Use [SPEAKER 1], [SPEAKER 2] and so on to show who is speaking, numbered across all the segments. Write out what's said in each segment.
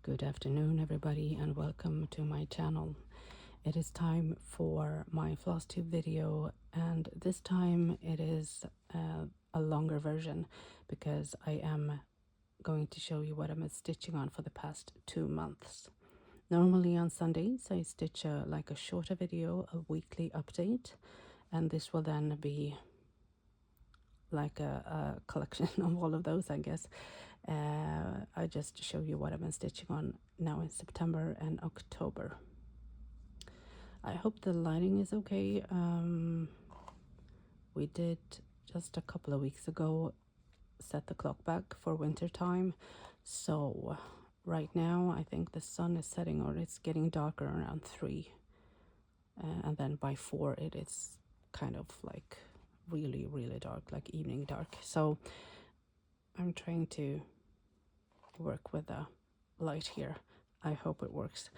[SPEAKER 1] Good afternoon everybody and welcome to my channel. It is time for my Flosstube video, and this time it is a longer version because I am going to show you what I'm stitching on for the past 2 months. Normally on Sundays I stitch like a shorter video, a weekly update, and this will then be like a collection of all of those, I guess. I just show you what I've been stitching on now in September and October. I hope the lighting is okay. We did just a couple of weeks ago set the clock back for winter time, so right now I think the sun is setting, or it's getting darker around 3, and then by 4 it is kind of like really dark, like evening dark. So I'm trying to work with the light here. I hope it works.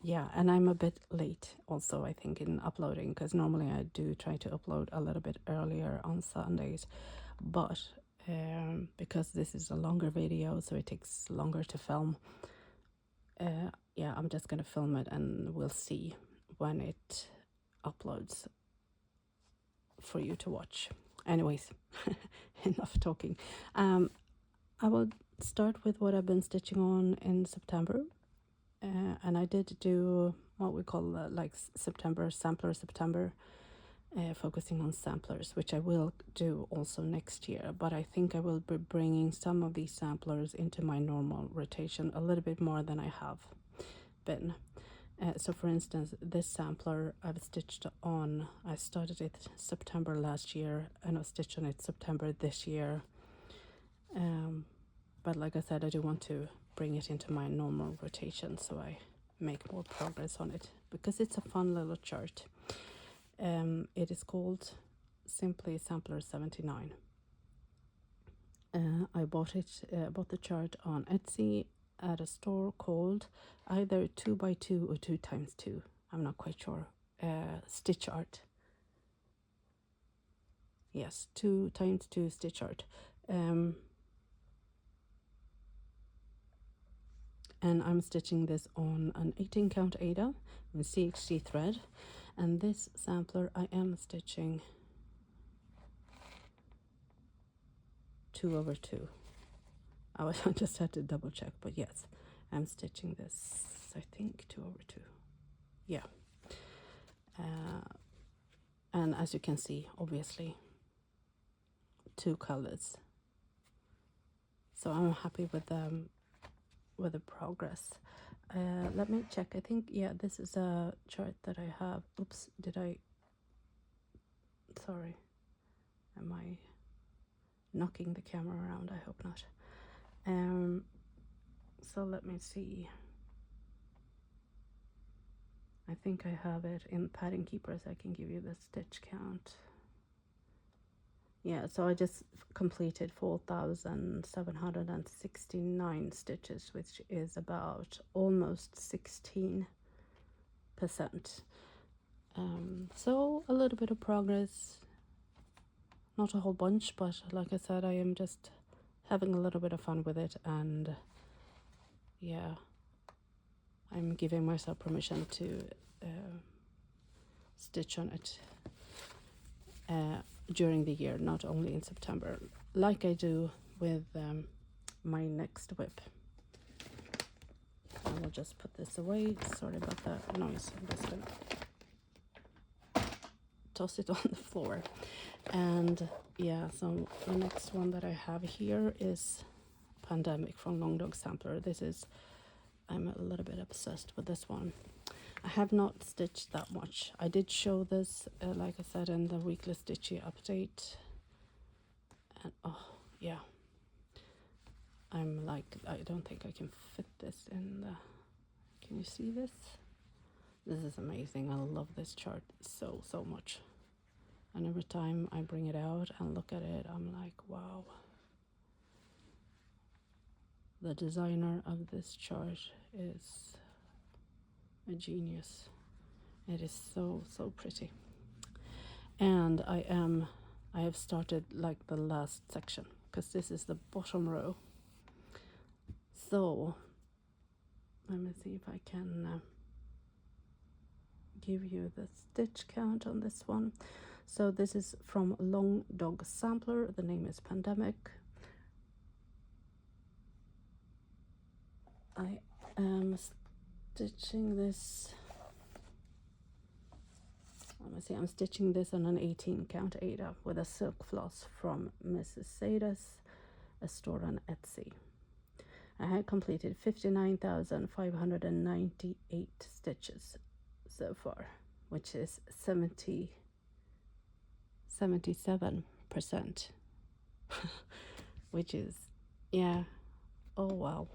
[SPEAKER 1] Yeah, and I'm a bit late also, I think, in uploading, because normally I do try to upload a little bit earlier on Sundays, but because this is a longer video, so it takes longer to film, yeah, I'm just gonna film it and we'll see when it uploads for you to watch. Anyways, enough talking. I will start with what I've been stitching on in September, and I did do what we call like September sampler September, focusing on samplers, which I will do also next year, but I think I will be bringing some of these samplers into my normal rotation a little bit more than I have been. So for instance, this sampler I've stitched on, I started it September last year and I've stitched on it September this year. But like I said, I do want to bring it into my normal rotation so I make more progress on it, because it's a fun little chart. It is called simply Sampler 79. I bought the chart on Etsy at a store called either 2x2 or 2x2. I'm not quite sure. Stitch Art. Yes, 2x2 Stitch Art. And I'm stitching this on an 18 count Aida with CHC thread, and this sampler I am stitching 2/2. I just had to double check, but yes, I'm stitching this, I think 2/2. Yeah. And as you can see, obviously 2 colors, so I'm happy with the progress. Let me check. I think, yeah, this is a chart that I have. Oops, sorry, am I knocking the camera around? I hope not. So let me see. I think I have it in Pattern Keepers. I can give you the stitch count. Yeah, so I just completed 4,769 stitches, which is about almost 16%. So a little bit of progress, not a whole bunch, but like I said, I am just having a little bit of fun with it, and yeah, I'm giving myself permission to stitch on it during the year, not only in September, like I do with my next whip. I will just put this away. Sorry about that noise. I'm just gonna toss it on the floor. And yeah, so the next one that I have here is Pandemic from Long Dog Sampler. This is, I'm a little bit obsessed with this one. I have not stitched that much. I did show this, like I said, in the weekly stitchy update. And oh yeah, I'm like, I don't think I can fit this in the, can you see this? This is amazing. I love this chart so much. And every time I bring it out and look at it, I'm like, wow. The designer of this chart is a genius. It is so pretty. And I have started like the last section, because this is the bottom row. So let me see if I can give you the stitch count on this one. So this is from Long Dog Sampler. The name is Pandemic. I am stitching this. Let me see, I'm stitching this on an 18 count Aida with a silk floss from Mrs. Sada's, a store on Etsy. I had completed 59,598 stitches so far, which is 77%, which is, yeah, oh wow,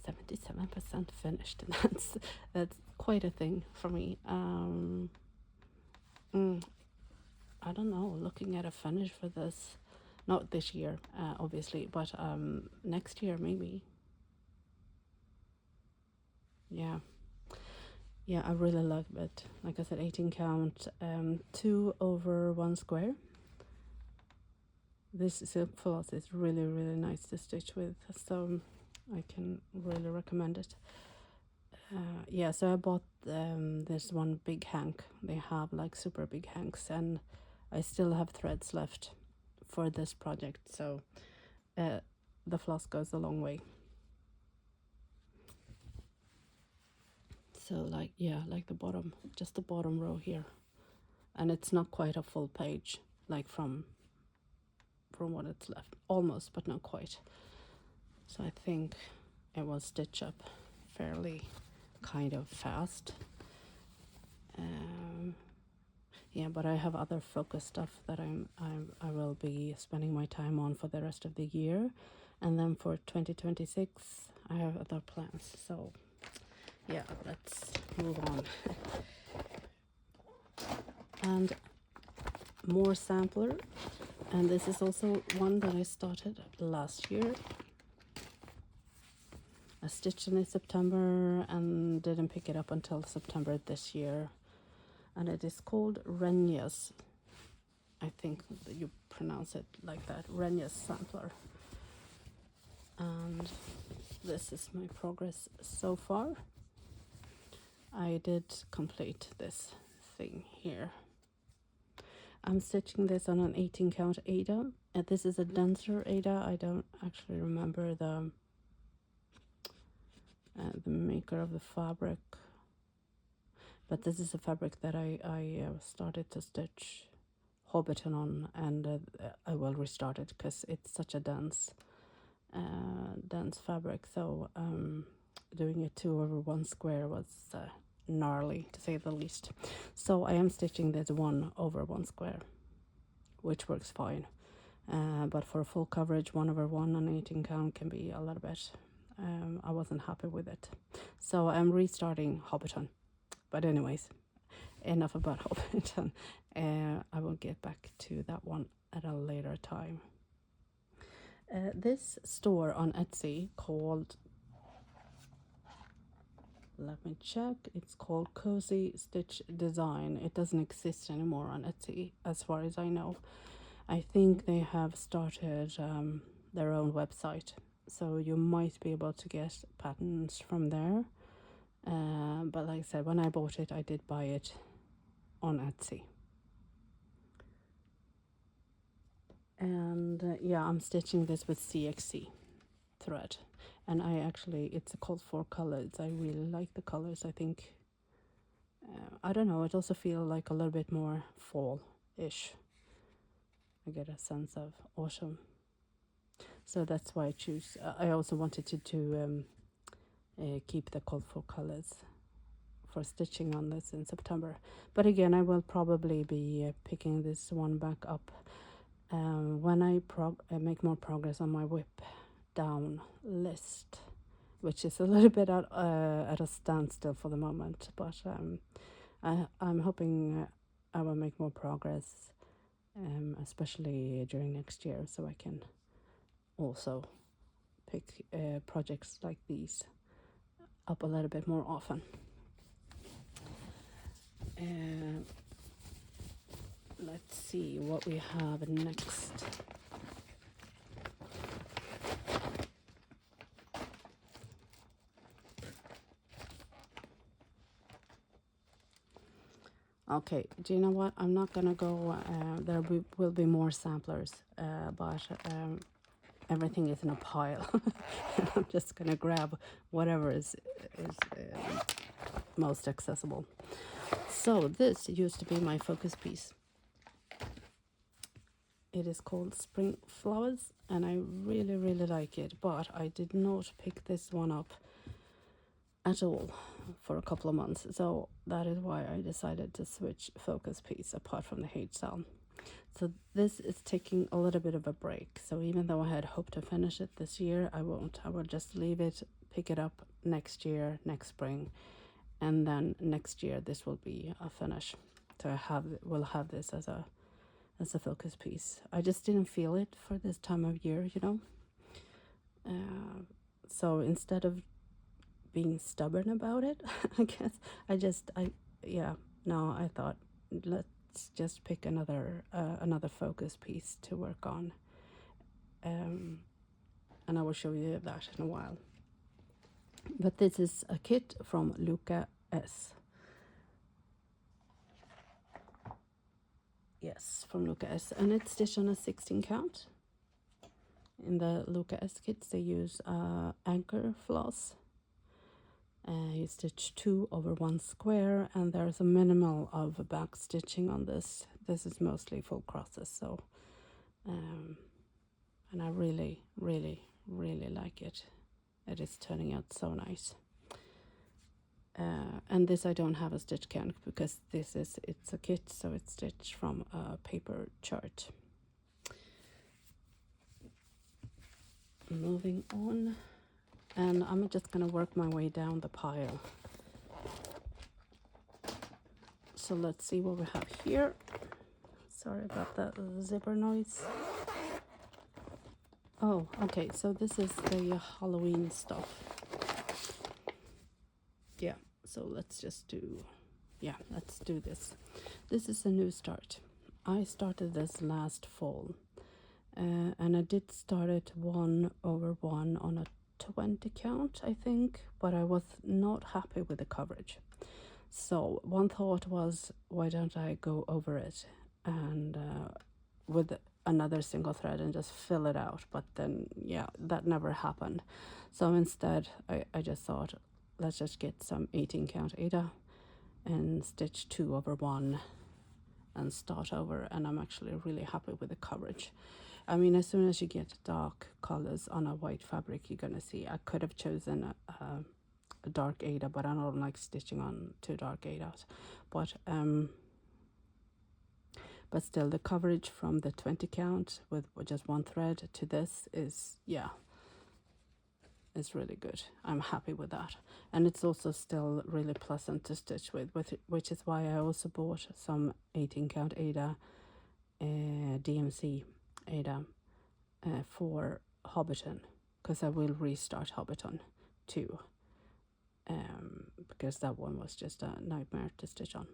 [SPEAKER 1] 77% finished. That's quite a thing for me. I don't know, looking at a finish for this, not this year, obviously, but next year maybe. Yeah, I really love it. Like I said, 18 count, 2 over 1 square. This silk floss is really nice to stitch with, so I can really recommend it. Yeah, so I bought this one big hank. They have like super big hanks, and I still have threads left for this project, so the floss goes a long way. So like, yeah, like the bottom, just the bottom row here, and it's not quite a full page, like from what it's left, almost, but not quite. So I think it will stitch up fairly kind of fast. Yeah, but I have other focus stuff that I will be spending my time on for the rest of the year, and then for 2026 I have other plans. So yeah, let's move on. And more sampler, and this is also one that I started last year. I stitched in September and didn't pick it up until September this year. And it is called Renya's. I think that you pronounce it like that, Renya's Sampler. And this is my progress so far. I did complete this thing here. I'm stitching this on an 18 count Aida. And this is a denser Aida. I don't actually remember the maker of the fabric. But this is a fabric that I started to stitch Hobbiton on, and I will restart it because it's such a dense fabric. So doing it 2 over 1 square was gnarly, to say the least. So I am stitching this 1 over 1 square, which works fine. But for full coverage, 1 over 1 on 18 count can be a little bit. I wasn't happy with it. So I'm restarting Hobbiton. But anyways, enough about Hobbiton. I will get back to that one at a later time. This store on Etsy called, let me check, it's called Cozy Stitch Design. It doesn't exist anymore on Etsy as far as I know. I think they have started their own website, so you might be able to get patterns from there. But like I said, when I bought it, I did buy it on Etsy. And yeah, I'm stitching this with CXC thread. And it's called 4 colors. I really like the colors. I think, I don't know, it also feels like a little bit more fall-ish. I get a sense of autumn. So that's why I choose. I also wanted to keep the colorful colors for stitching on this in September. But again, I will probably be picking this one back up when I make more progress on my whip down list, which is a little bit at a standstill for the moment. But I'm hoping I will make more progress, especially during next year, so I can also pick projects like these up a little bit more often. Let's see what we have next. Okay, do you know what? I'm not gonna go, will be more samplers, but everything is in a pile. I'm just gonna grab whatever is most accessible. So this used to be my focus piece. It is called Spring Flowers, and I really, really like it, but I did not pick this one up at all for a couple of months. So that is why I decided to switch focus piece apart from the HAED. So this is taking a little bit of a break. So even though I had hoped to finish it this year, I won't. I will just leave it, pick it up next year, next spring, and then next year this will be a finish. So we'll have this as a focus piece. I just didn't feel it for this time of year, you know. So instead of being stubborn about it, I guess I thought, let's just pick another focus piece to work on, and I will show you that in a while. But this is a kit from Luca S. Yes, from Luca S, and it's stitched on a 16 count. In the Luca S kits they use anchor floss. You stitch 2 over 1 square, and there's a minimal of back stitching on this. This is mostly full crosses, so and I really, really, really like it. It is turning out so nice. And this I don't have a stitch count because it's a kit, so it's stitched from a paper chart. Moving on, and I'm just gonna work my way down the pile. So let's see what we have here. Sorry about that zipper noise. Oh, okay, so this is the Halloween stuff. Yeah, so let's do this. This is a new start. I started this last fall, and I did start it 1 over 1 on a 20 count, I think, but I was not happy with the coverage. So one thought was, why don't I go over it and with another single thread and just fill it out? But then, yeah, that never happened. So instead, I just thought, let's just get some 18 count Aida and stitch 2 over 1 and start over. And I'm actually really happy with the coverage. I mean, as soon as you get dark colors on a white fabric, you're gonna see. I could have chosen a dark Aida, but I don't like stitching on 2 dark Aidas. But still, the coverage from the 20 count with just 1 thread to this is, yeah, it's really good. I'm happy with that. And it's also still really pleasant to stitch with which is why I also bought some 18 count Aida, DMC Aida, for Hobbiton, because I will restart Hobbiton too. Because that one was just a nightmare to stitch on.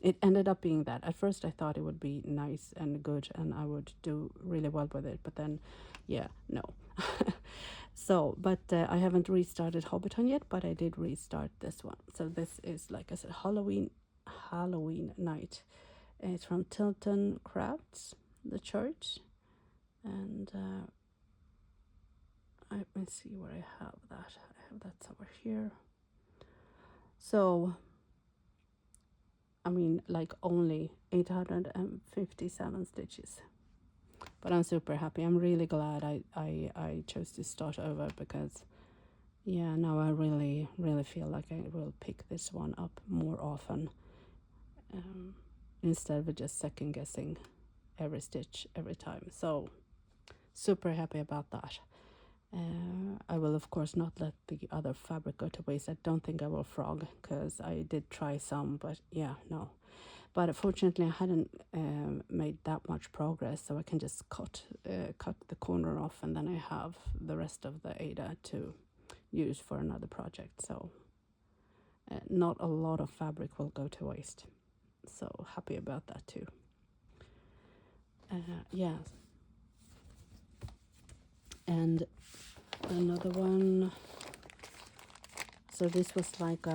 [SPEAKER 1] It ended up being that. At first I thought it would be nice and good and I would do really well with it, but then, yeah, no. So, but I haven't restarted Hobbiton yet, but I did restart this one. So this is, like I said, Halloween night. It's from Tilton Crafts, the church, and let me see where I have that. I have that somewhere here. So, I mean, like only 857 stitches. But I'm super happy. I'm really glad I chose to start over because, yeah, now I really, really feel like I will pick this one up more often instead of just second guessing every stitch every time. So, super happy about that. I will of course not let the other fabric go to waste. I don't think I will frog because I did try some, but yeah, no. But fortunately I hadn't made that much progress, so I can just cut the corner off, and then I have the rest of the Aida to use for another project. So not a lot of fabric will go to waste. So happy about that too. Yeah. And another one, so this was like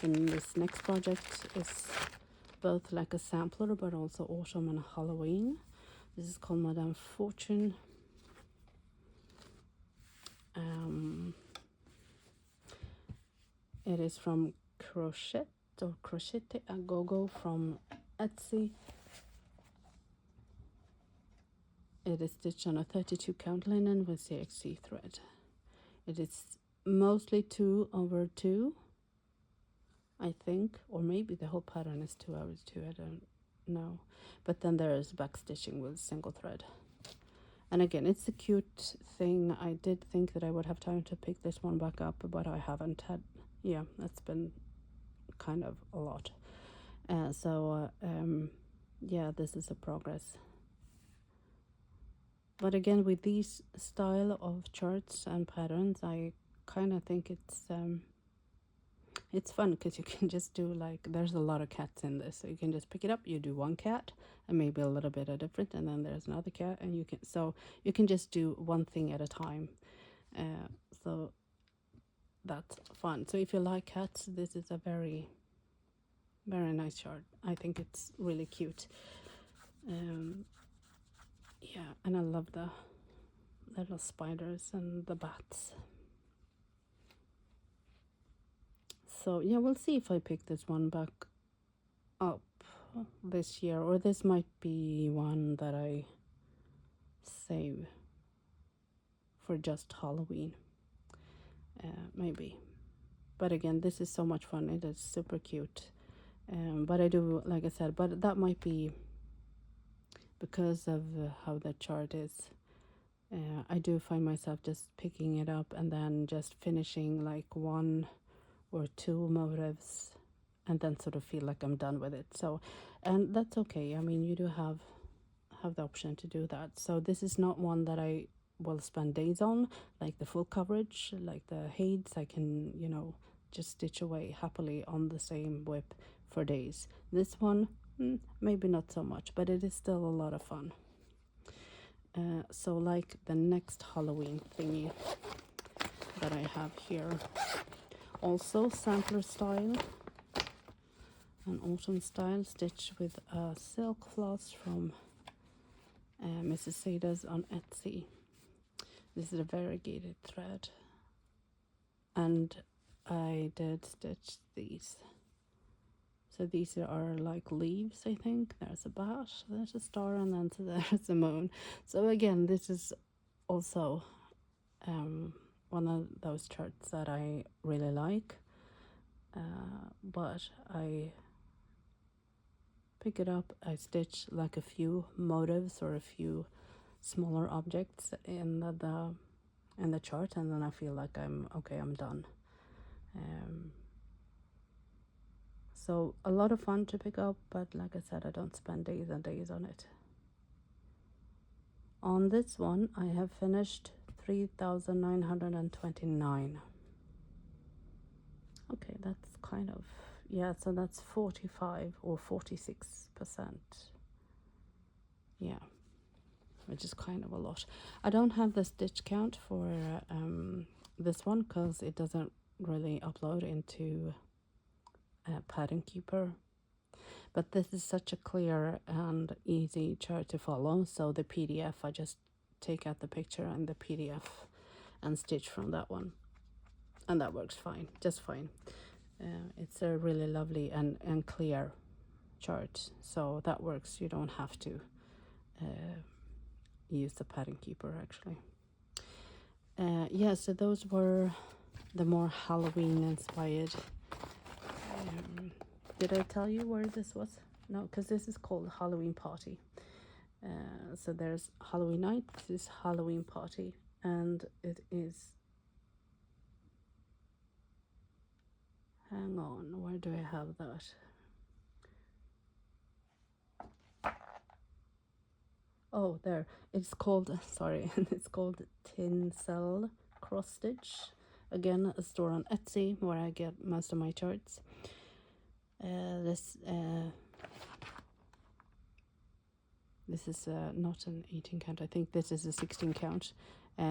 [SPEAKER 1] And this next project is both like a sampler but also autumn and Halloween. This is called Madame Fortune. It is from Crochet or Crochete a Go-Go from Etsy. It is stitched on a 32 count linen with CXC thread. It is mostly 2/2, I think, or maybe the whole pattern is 2/2, I don't know. But then there is back stitching with single thread. And again, it's a cute thing. I did think that I would have time to pick this one back up, but I haven't had. Yeah, that's been kind of a lot. Yeah, this is a progress. But again, with these style of charts and patterns, I kind of think it's fun because you can just do like, there's a lot of cats in this, so you can just pick it up, you do one cat and maybe a little bit of different, and then there's another cat, and you can just do one thing at a time. So that's fun. So if you like cats, this is a very, very nice chart. I think it's really cute. Yeah, and I love the little spiders and the bats. So yeah, we'll see if I pick this one back up this year, or this might be one that I save for just Halloween, maybe. But again, this is so much fun. It is super cute. But I do, like I said, but that might be because of how the chart is. I do find myself just picking it up and then just finishing like 1 or 2 motives, and then sort of feel like I'm done with it. So, and that's okay. I mean, you do have the option to do that. So this is not one that I will spend days on, like the full coverage, like the HAEDs. I can, just stitch away happily on the same whip for days. This one, maybe not so much, but it is still a lot of fun. So like the next Halloween thingy that I have here, also sampler style, an autumn style, stitched with a silk floss from Mrs. Sada's on Etsy. This is a variegated thread, and I did stitch these. So these are like leaves, I think. There's a bat, there's a star, and then there's a moon. So again, this is also one of those charts that I really like. But I pick it up, I stitch like a few motives or a few smaller objects in the chart, and then I feel like I'm done. So a lot of fun to pick up, but like I said, I don't spend days and days on it. On this one, I have finished 3,929. Okay, that's kind of, yeah, so that's 45 or 46%. Yeah, which is kind of a lot. I don't have the stitch count for this one because it doesn't really upload into Pattern Keeper. But this is such a clear and easy chart to follow. So the PDF, I just take out the picture and the PDF and stitch from that one. And that works fine, just fine. It's a really lovely and clear chart. So that works. You don't have to use the Pattern Keeper actually. Yeah, so those were the more Halloween inspired. Did I tell you where this was? No, because this is called Halloween Party. So there's Halloween night, this is Halloween Party, and it is, hang on, where do I have that? Oh, there. It's called, sorry, it's called SAL cross stitch. Again, a store on Etsy where I get most of my charts. This is not an 18 count. I think this is a 16 count.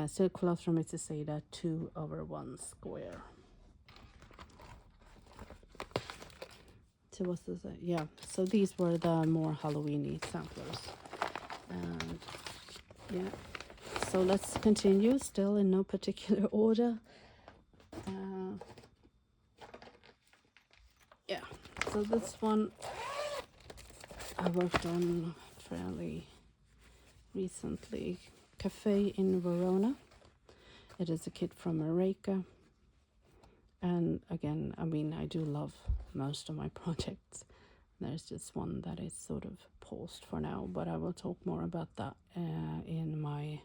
[SPEAKER 1] Silk cloth from Mrs. Sada, 2/1 square. So what's this? Yeah, so these were the more Halloweeny samplers. And yeah, so let's continue, still in no particular order. Yeah, so this one I worked on fairly recently. Cafe in Verona. It is a kit from Mareka. And again, I mean, I do love most of my projects. There's just one that is sort of paused for now, but I will talk more about that in my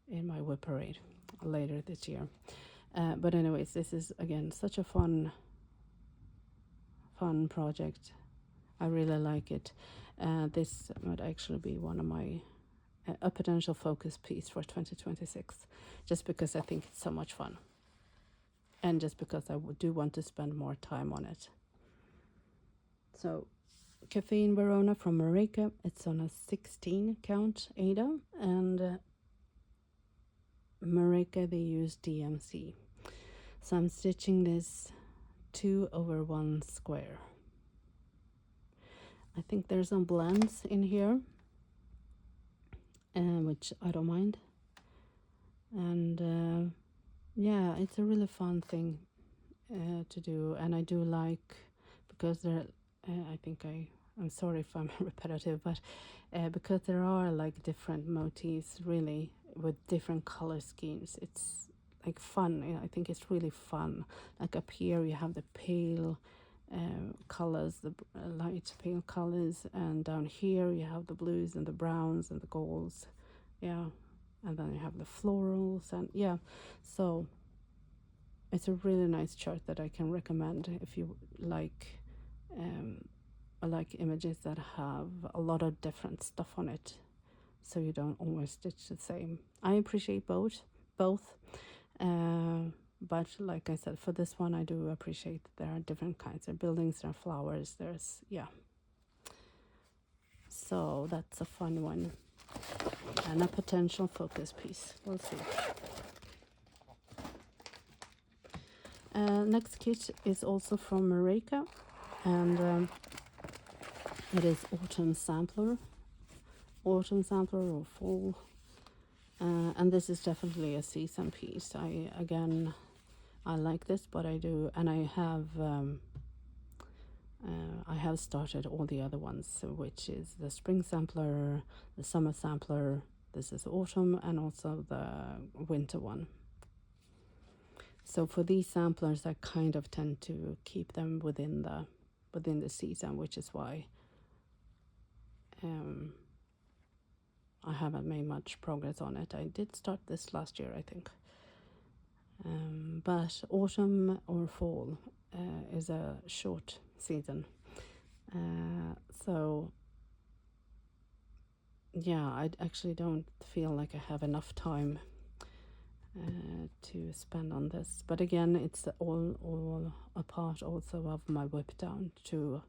[SPEAKER 1] whip parade later this year. But anyways, this is again such a fun project. I really like it. This might actually be one of my a potential focus piece for 2026, just because I think it's so much fun, and just because I do want to spend more time on it. So, Cafe in Verona from Mareka. It's on a 16 count Ada, and Mareka, they use DMC. So I'm stitching this 2/1 square. I think there's some blends in here, which I don't mind. And yeah, it's a really fun thing to do, and I do like, because there, I think I'm sorry if I'm repetitive, but because there are like different motifs really with different color schemes, it's like fun. I think it's really fun. Like up here you have the pale colors, the light pale colors, and down here you have the blues and the browns and the golds, yeah, and then you have the florals, and yeah, so it's a really nice chart that I can recommend if you like images that have a lot of different stuff on it, so you don't always stitch the same. I appreciate both, but like I said, for this one I do appreciate that there are different kinds of buildings, there are flowers, there's, yeah. So that's a fun one and a potential focus piece. We'll see. Next kit is also from Mareka, and it is autumn sampler or fall, and this is definitely a season piece. I like this, but I do, and I have started all the other ones, which is the spring sampler, the summer sampler, this is autumn, and also the winter one. So for these samplers, I kind of tend to keep them within the season, which is why I haven't made much progress on it. I did start this last year, I think. But autumn or fall is a short season. So yeah, I actually don't feel like I have enough time to spend on this. But again, it's all a part also of my whip down to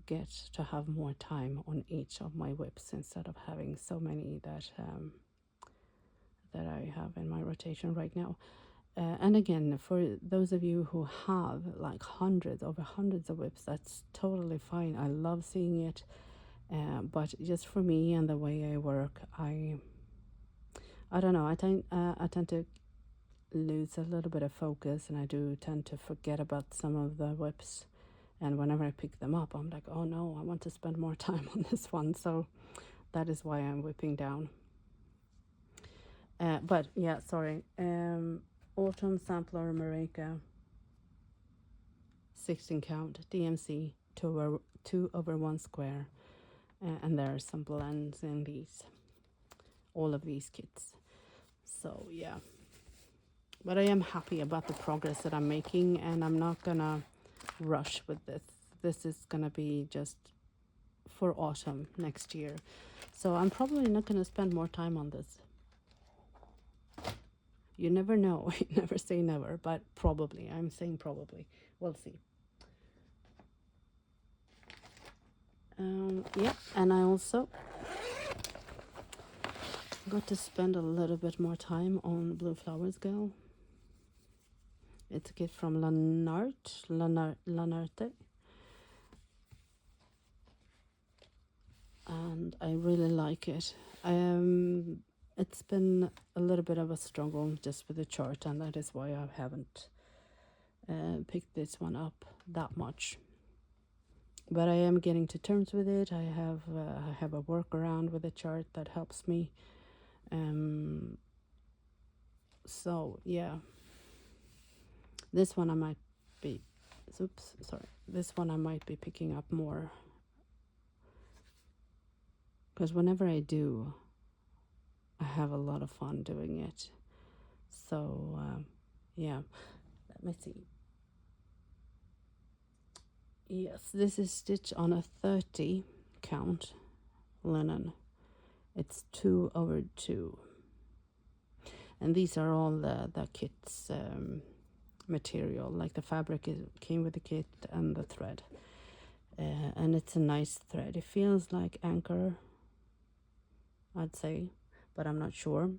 [SPEAKER 1] get to have more time on each of my whips instead of having so many that I have in my rotation right now. And again, for those of you who have like over hundreds of whips, that's totally fine. I love seeing it, but just for me and the way I work, I don't know, I tend to lose a little bit of focus, and I do tend to forget about some of the whips, and whenever I pick them up I'm like, oh no, I want to spend more time on this one. So that is why I'm whipping down. But yeah, sorry, autumn sampler Mareka, 16 count DMC, 2/1 square, and there are some blends in all of these kits. So yeah, but I am happy about the progress that I'm making, and I'm not gonna rush with this. This is gonna be just for autumn next year, so I'm probably not gonna spend more time on this. You never know. You never say never, but probably. I'm saying probably. We'll see. Yeah, and I also got to spend a little bit more time on Blue Flowers Girl. It's a kit from Lanarte. and I really like it. It's been a little bit of a struggle just with the chart, and that is why I haven't picked this one up that much. But I am getting to terms with it. I have a workaround with the chart that helps me. So yeah, this one I might be. Oops, sorry. This one I might be picking up more, because whenever I do, I have a lot of fun doing it. So yeah, let me see. Yes, this is stitched on a 30 count linen. It's 2/2, and these are all the kit's material. Like the fabric came with the kit and the thread, and it's a nice thread. It feels like anchor, I'd say, but I'm not sure.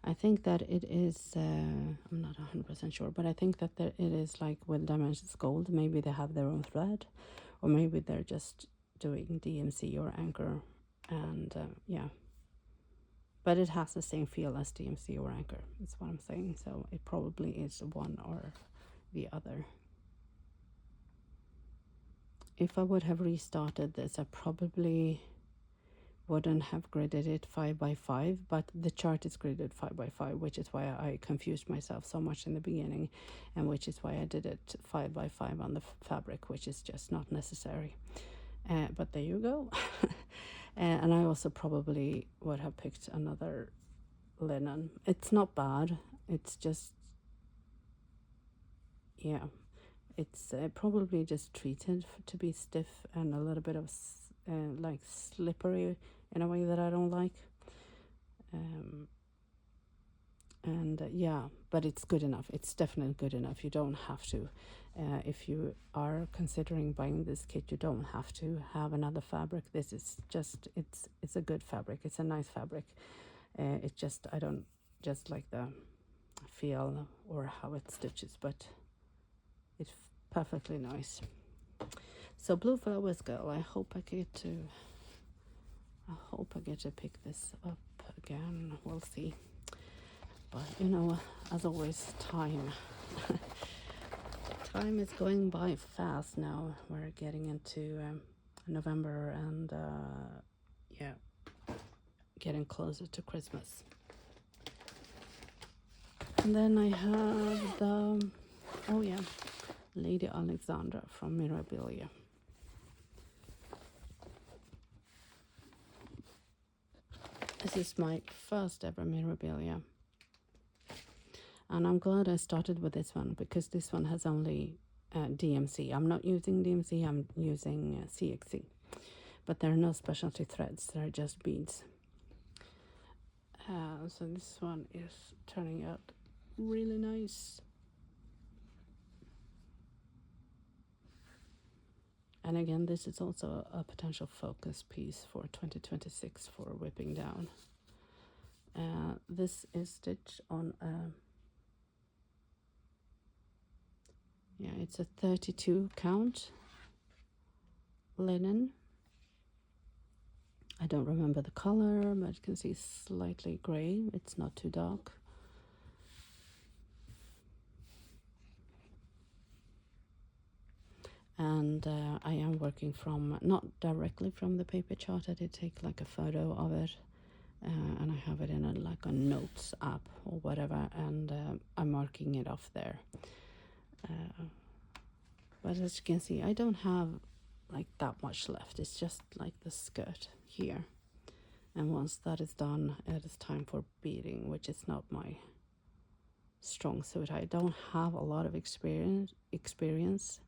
[SPEAKER 1] I think that it is, I'm not 100% sure, but I think that it is like with Dimensions Gold. Maybe they have their own thread, or maybe they're just doing DMC or anchor, and yeah. But it has the same feel as DMC or anchor, is what I'm saying. So it probably is one or the other. If I would have restarted this, I probably wouldn't have gridded it 5x5, but the chart is gridded 5x5, which is why I confused myself so much in the beginning, and which is why I did it 5x5 on the fabric, which is just not necessary. But there you go. And I also probably would have picked another linen. It's not bad, it's just, yeah, it's probably just treated to be stiff and a little bit of like slippery in a way that I don't like. And yeah, but it's good enough. It's definitely good enough. You don't have to, if you are considering buying this kit, you don't have to have another fabric. This is just, it's a good fabric. It's a nice fabric. It's just, I don't just like the feel or how it stitches, but it's perfectly nice. So Blue Flowers Girl, I hope I get to pick this up again. We'll see. But you know, as always, time is going by fast now. We're getting into November, and yeah, getting closer to Christmas. And then I have the, oh yeah, Lady Alexandra from Mirabilia. This is my first ever Mirabilia, and I'm glad I started with this one, because this one has only DMC. I'm not using DMC, I'm using CXC, but there are no specialty threads, they're just beads. So this one is turning out really nice. And again, this is also a potential focus piece for 2026 for whipping down. This is stitched on a, yeah, it's a 32 count linen. I don't remember the color, but you can see slightly gray. It's not too dark. And I am working from, not directly from the paper chart. I did take like a photo of it, and I have it in like a notes app or whatever, and I'm marking it off there. But as you can see, I don't have like that much left. It's just like the skirt here, and once that is done, it is time for beading, which is not my strong suit. I don't have a lot of experience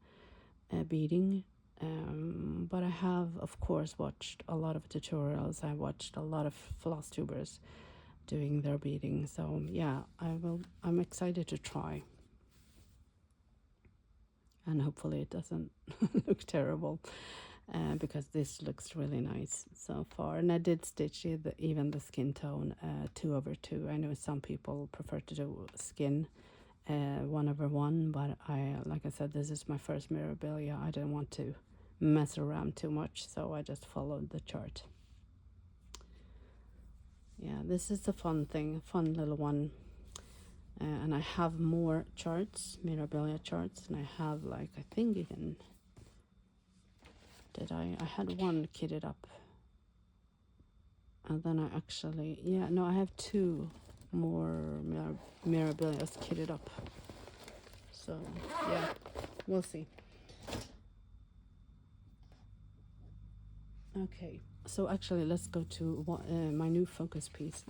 [SPEAKER 1] beading, but I have, of course, watched a lot of tutorials. I watched a lot of Flosstubers doing their beading, so yeah, I'm excited to try, and hopefully it doesn't look terrible, because this looks really nice so far. And I did stitch even the skin tone 2/2. I know some people prefer to do skin 1/1, but like I said, this is my first Mirabilia. I didn't want to mess around too much, so I just followed the chart. Yeah, this is a fun thing, fun little one. And I have more charts, Mirabilia charts, and I have like, I think even, I had one kitted up. And then I actually, yeah, no, I have 2 more Mirabilias kitted up. So, yeah, we'll see. Okay, so actually let's go to my new focus piece.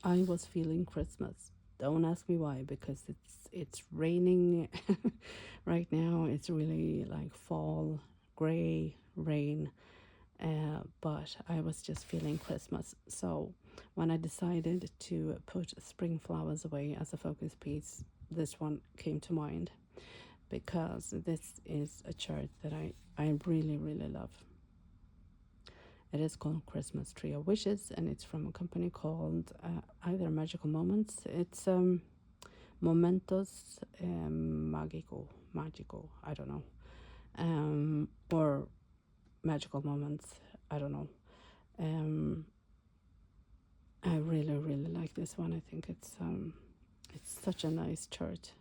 [SPEAKER 1] I was feeling Christmas. Don't ask me why, because it's raining right now. It's really like fall, gray, rain. But I was just feeling Christmas. So when I decided to put spring flowers away as a focus piece, this one came to mind, because this is a chart that I really, really love. It is called Christmas Tree of Wishes, and it's from a company called either Magical Moments. It's Momentos Magico, I don't know, or Magical Moments, I don't know. I really, really like this one. I think it's such a nice chart,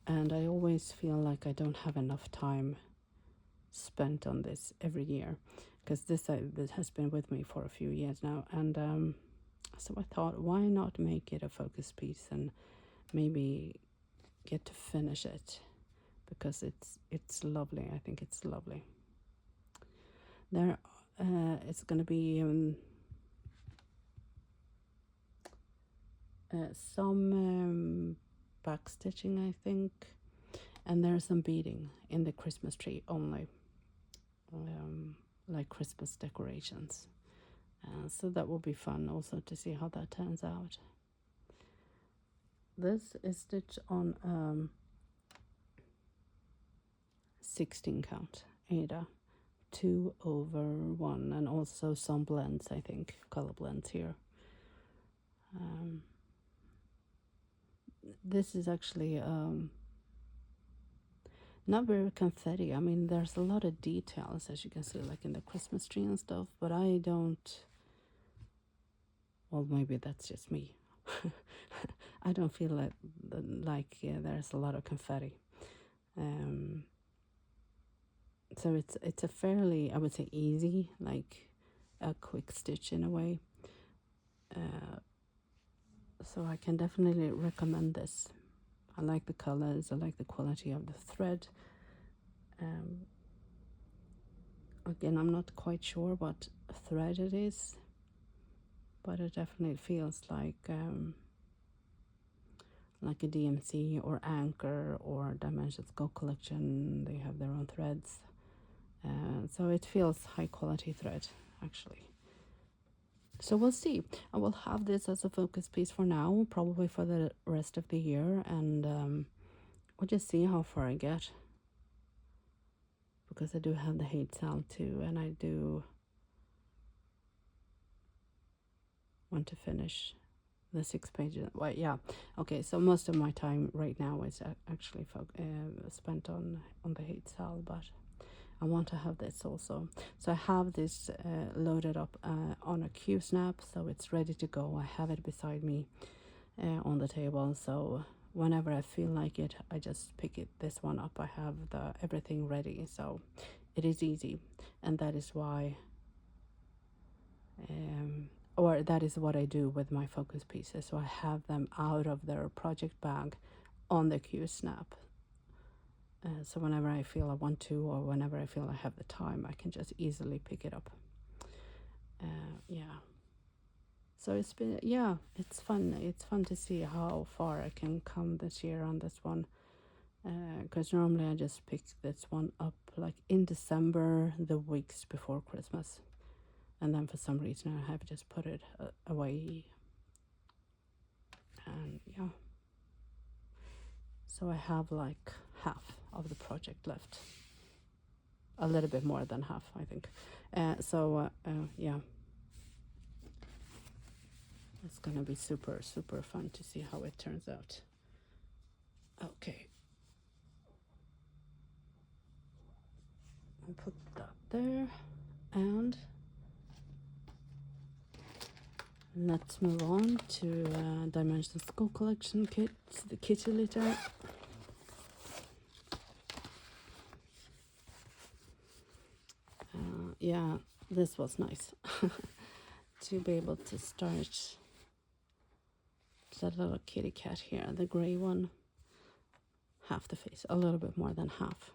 [SPEAKER 1] and I always feel like I don't have enough time spent on this every year, because this has been with me for a few years now, and so I thought, why not make it a focus piece and maybe get to finish it, because it's lovely. I think it's lovely. There it's going to be some backstitching, I think, and there's some beading in the Christmas tree only, like Christmas decorations. So that will be fun also to see how that turns out. This is stitched on 16 count Ada, 2/1, and also some blends, I think, color blends here. This is actually not very confetti. I mean, there's a lot of details, as you can see, like in the Christmas tree and stuff, but I don't, well, maybe that's just me. I don't feel like there's a lot of confetti. So it's a fairly, I would say, easy, like a quick stitch in a way. So I can definitely recommend this. I like the colors, I like the quality of the thread. Again, I'm not quite sure what thread it is, but it definitely feels like a DMC or Anchor or Dimensions Go Collection. They have their own threads. So it feels high quality thread, actually. So we'll see. I will have this as a focus piece for now, probably for the rest of the year, and we'll just see how far I get. Because I do have the HAED SAL too, and I do want to finish the 6 pages. Well, yeah. Okay, so most of my time right now is actually spent on the HAED SAL, but I want to have this also. So I have this loaded up on a Q-snap, so it's ready to go. I have it beside me on the table, so whenever I feel like it, I just pick this one up. I have everything ready, so it is easy, and that is why or that is what I do with my focus pieces. So I have them out of their project bag on the Q-snap. So whenever I feel I want to, or whenever I feel I have the time, I can just easily pick it up. Yeah. So it's been, yeah, it's fun. It's fun to see how far I can come this year on this one. Because normally I just pick this one up like in December, the weeks before Christmas. And then for some reason I have just put it away. And yeah. So I have like half of the project left. A little bit more than half, I think. Yeah. It's gonna be super, super fun to see how it turns out. Okay. I'll put that there, and let's move on to Dimension School Collection kits, the kitty litter. Yeah, this was nice to be able to start the little kitty cat here, the gray one, half the face, a little bit more than half.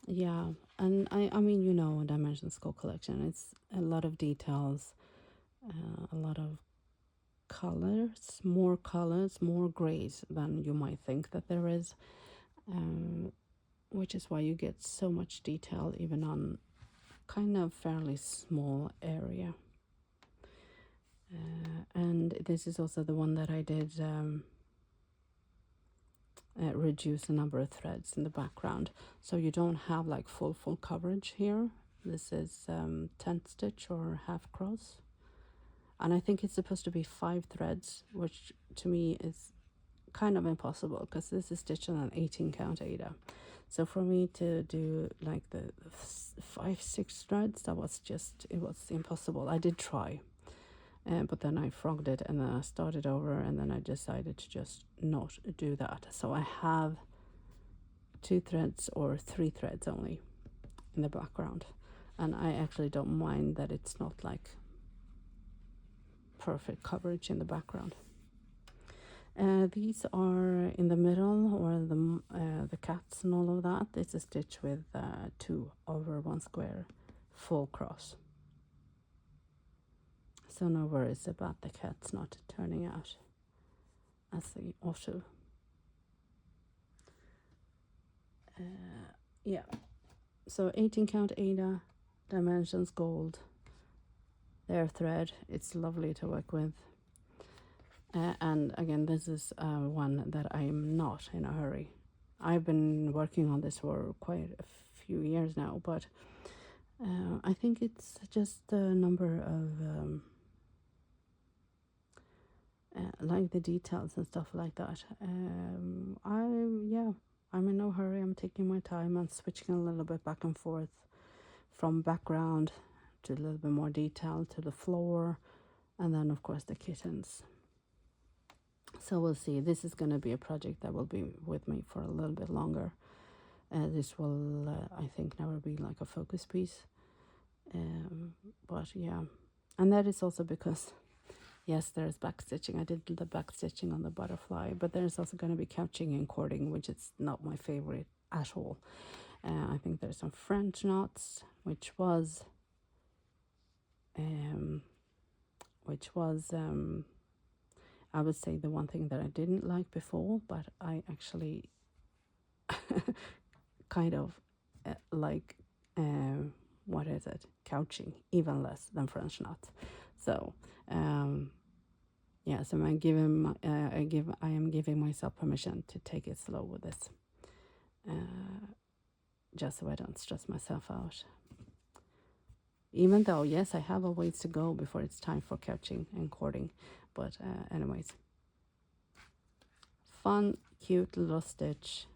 [SPEAKER 1] Yeah, and I mean, you know, Dimension School Collection, it's a lot of details, a lot of colors, more grays than you might think that there is, which is why you get so much detail even on kind of fairly small area. And this is also the one that I did reduce the number of threads in the background, so you don't have like full coverage here. This is 10th stitch or half cross, and I think it's supposed to be 5 threads, which to me is kind of impossible because this is stitched on an 18 count Aida. So for me to do like the 5-6 threads, it was impossible. I did try, but then I frogged it and then I started over, and then I decided to just not do that. So I have 2 threads or 3 threads only in the background, and I actually don't mind that it's not like perfect coverage in the background. These are in the middle, or the cats and all of that. It's a stitch with 2 over 1 square full cross. So no worries about the cats not turning out as they ought to. Yeah, so 18 count Aida, dimensions gold, their thread. It's lovely to work with. And again, this is one that I'm not in a hurry. I've been working on this for quite a few years now, but I think it's just the number of like the details and stuff like that. I'm in no hurry. I'm taking my time and switching a little bit back and forth from background to a little bit more detail to the floor, and then of course the kittens. So we'll see. This is going to be a project that will be with me for a little bit longer. This will, I think, never be like a focus piece. But yeah, and that is also because, yes, there's back stitching. I did the back stitching on the butterfly, but there's also going to be couching and cording, which is not my favorite at all. I think there's some French knots, which was I would say the one thing that I didn't like before, but I actually kind of like, what is it? Couching, even less than French knots. So, yeah, so I am giving myself permission to take it slow with this, just so I don't stress myself out. Even though, yes, I have a ways to go before it's time for couching and cording. But anyways, fun, cute little stitch.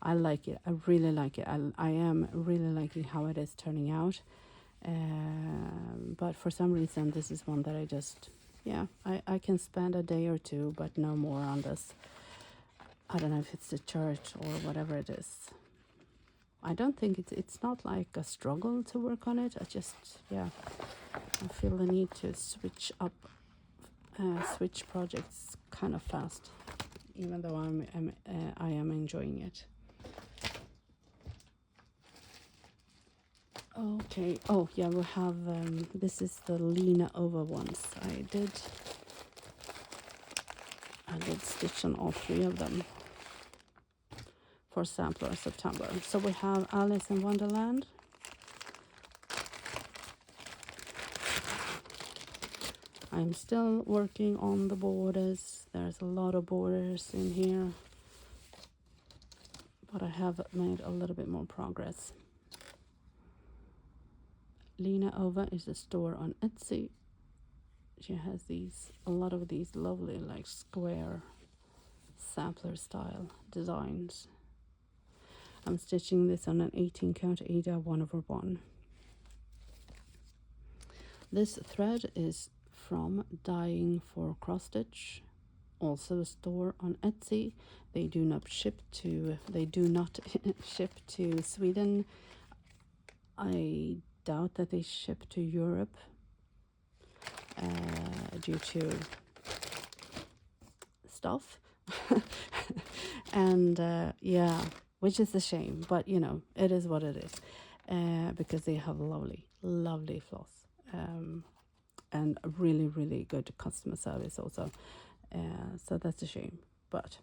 [SPEAKER 1] I like it. I really like it. I am really liking how it is turning out. But for some reason, this is one that I just, I can spend a day or two, but no more on this. I don't know if it's the church or whatever it is. I don't think it's not like a struggle to work on it. I just, I feel the need to switch projects kind of fast, even though I am enjoying it. Okay. Oh yeah, we have this is the Lena over ones. I did stitch on all 3 of them for Sampler September. So we have Alice in Wonderland, I'm still working on the borders. There's a lot of borders in here, but I have made a little bit more progress. Lena Ova is a store on Etsy. She has a lot of these lovely like square sampler style designs. I'm stitching this on an 18 count Ada 1/1. This thread is from Dyeing for Cross Stitch, also a store on Etsy. They do not ship to ship to Sweden. I doubt that they ship to Europe due to stuff. And yeah, which is a shame, but you know, it is what it is, because they have lovely floss, and a really good customer service also, so that's a shame, but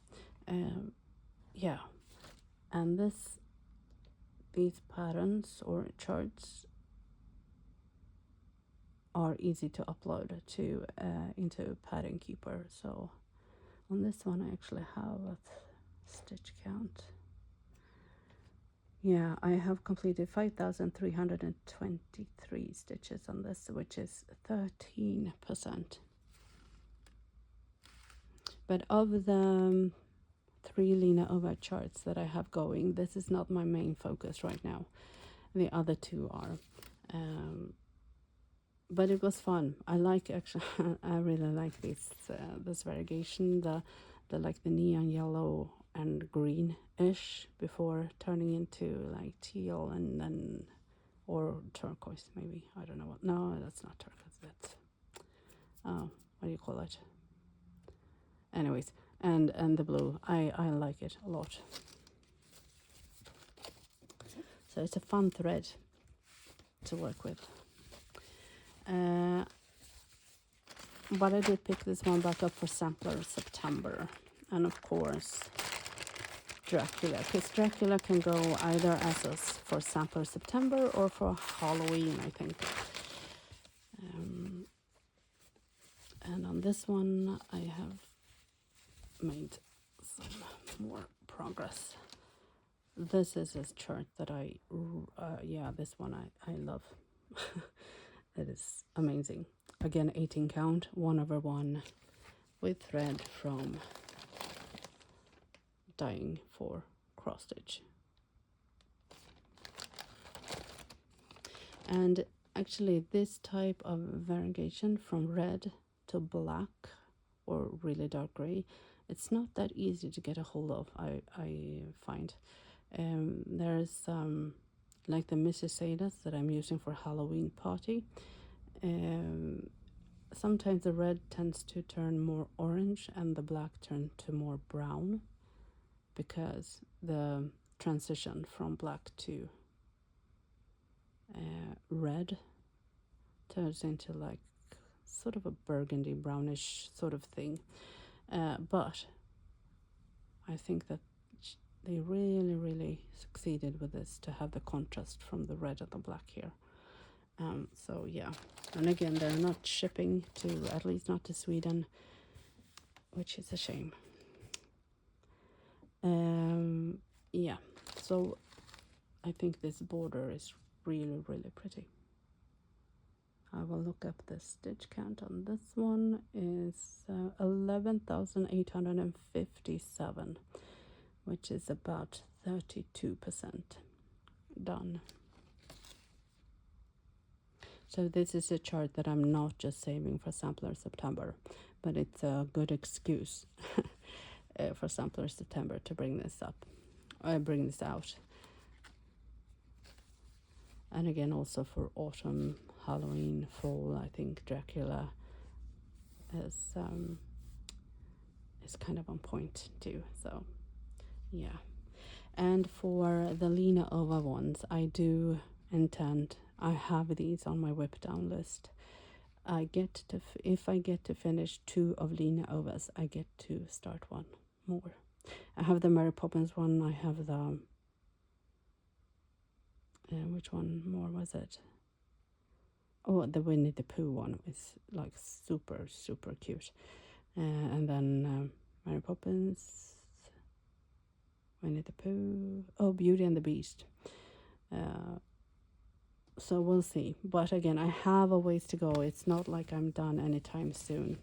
[SPEAKER 1] yeah. And these patterns or charts are easy to upload to into Pattern Keeper. So on this one I actually have a stitch count. Yeah, I have completed 5,323 stitches on this, which is 13%. But of the 3 Lina over charts that I have going, this is not my main focus right now. The other 2 are. But it was fun. I like, actually, I really like this variegation, the like the neon yellow and green-ish before turning into like teal and then, or turquoise maybe. I don't know what. No, that's not turquoise. That's what do you call it? Anyways, and the blue. I like it a lot. So it's a fun thread to work with. But I did pick this one back up for Sampler September, and of course Dracula, because Dracula can go either as for Sampler September or for Halloween, I think. And on this one I have made some more progress. This is a chart that this one I love. It is amazing. Again, 18 count, 1/1 with thread from Dyeing for Cross Stitch. And actually this type of variegation from red to black or really dark gray, it's not that easy to get a hold of, I find. There's like the Mrs. Sadas that I'm using for Halloween party. Sometimes the red tends to turn more orange and the black turn to more brown, because the transition from black to red turns into like sort of a burgundy brownish sort of thing. But I think that they really succeeded with this to have the contrast from the red and the black here. So yeah, and again, they're not shipping to, at least not to Sweden, which is a shame. Yeah, so I think this border is really pretty. I will look up the stitch count on this one. Is 11,857, which is about 32% done. So this is a chart that I'm not just saving for Sampler September, but it's a good excuse for Sampler September to bring this out. And again, also for autumn, Halloween, fall, I think Dracula is kind of on point too. So yeah. And for the Lina Ova ones, I do intend, I have these on my whip down list. If I get to finish 2 of Lina Ovas, I get to start one more. I have the Mary Poppins one. I have the which one more was it? Oh, the Winnie the Pooh one is like super cute. And then Mary Poppins, Winnie the Pooh, Beauty and the Beast. So we'll see. But again, I have a ways to go. It's not like I'm done anytime soon.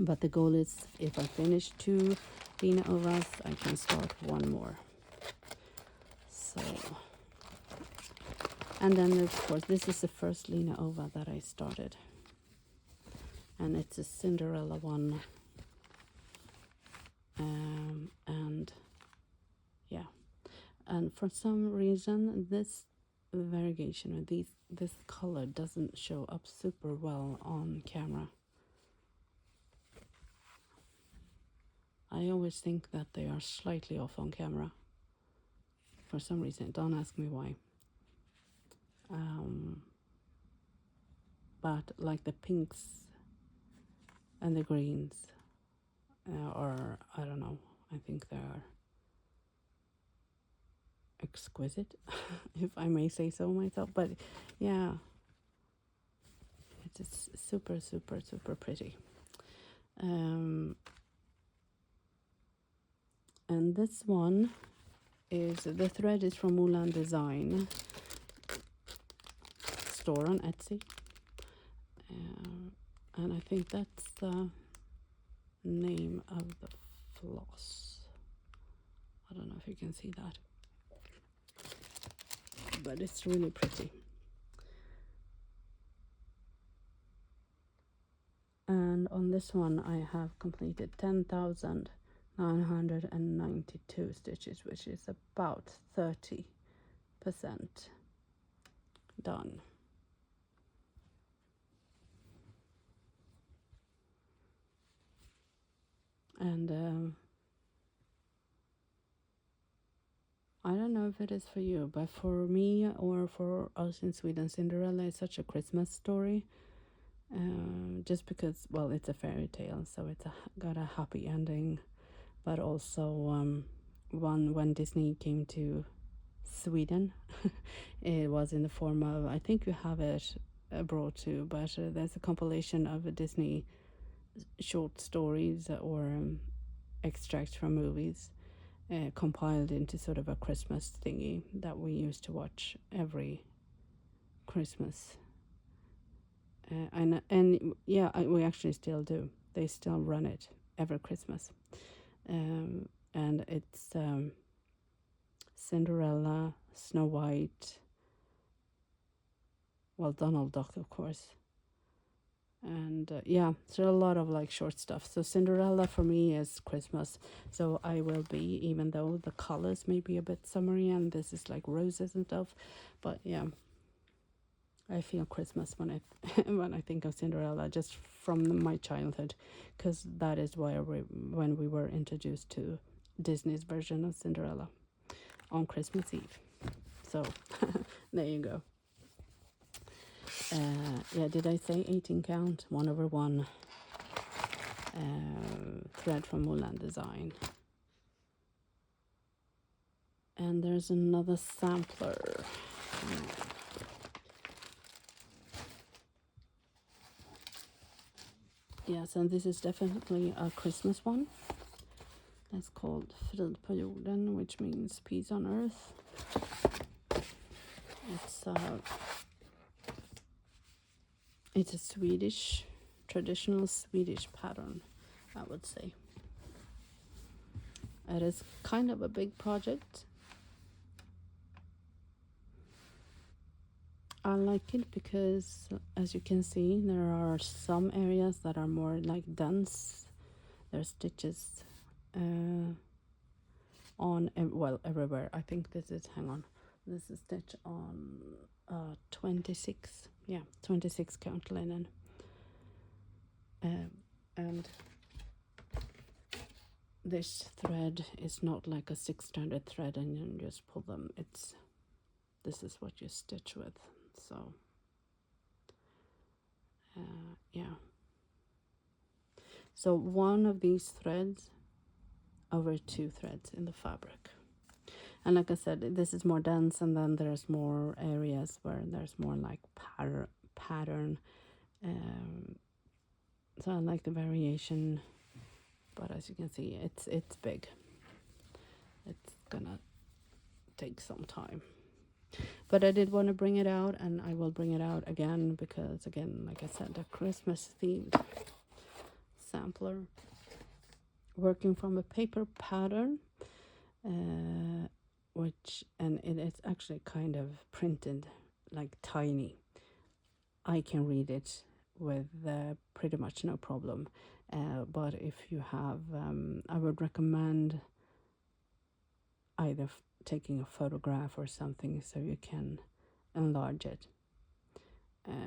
[SPEAKER 1] But the goal is, if I finish 2 Lina Ovas, I can start 1 more. So, and then of course this is the first Lina Ova that I started, and it's a Cinderella one. And yeah, and for some reason this variegation or this color doesn't show up super well on camera. I always think that they are slightly off on camera for some reason. Don't ask me why. But like the pinks and the greens are, I don't know, I think they are exquisite, if I may say so myself. But yeah, it's super, super, super pretty. And this one is, the thread is from Mulan Design store on Etsy. And I think that's the name of the floss. I don't know if you can see that, but it's really pretty. And on this one I have completed 10,992 stitches, which is about 30% done. And I don't know if it is for you, but for me or for us in Sweden, Cinderella is such a Christmas story. Just because, well, it's a fairy tale, so it's got a happy ending, but also when Disney came to Sweden, it was in the form of, I think you have it abroad too, but there's a compilation of Disney short stories or extracts from movies compiled into sort of a Christmas thingy that we used to watch every Christmas. And yeah, we actually still do. They still run it every Christmas. And it's Cinderella, Snow White, well, Donald Duck, of course. And yeah, so a lot of like short stuff. So Cinderella for me is Christmas. So I will be, even though the colors may be a bit summery and this is like roses and stuff, but yeah, I feel Christmas when I when I think of Cinderella, just from my childhood, because that is where when we were introduced to Disney's version of Cinderella on Christmas Eve. So there you go. Yeah, did I say 18 count? 1/1 thread from Mulan Design. And there's another sampler. Yes, and this is definitely a Christmas one. That's called Frid på jorden, which means peace on earth. It's a Swedish, traditional Swedish pattern, I would say. It is kind of a big project. I like it because, as you can see, there are some areas that are more like dense. There's stitches on, well, everywhere. I think this is, hang on, this is stitch on 26, yeah, 26 count linen. And this thread is not like a 6 standard thread and you just pull them. This is what you stitch with. So yeah, so one of these threads over 2 threads in the fabric. And like I said, this is more dense, and then there's more areas where there's more like pattern. So I like the variation, but as you can see, it's big. It's gonna take some time. But I did want to bring it out, and I will bring it out again because, again, like I said, the Christmas themed. sampler working from a paper pattern, and it is actually kind of printed like tiny. I can read it with pretty much no problem, but if you have, I would recommend either taking a photograph or something so you can enlarge it,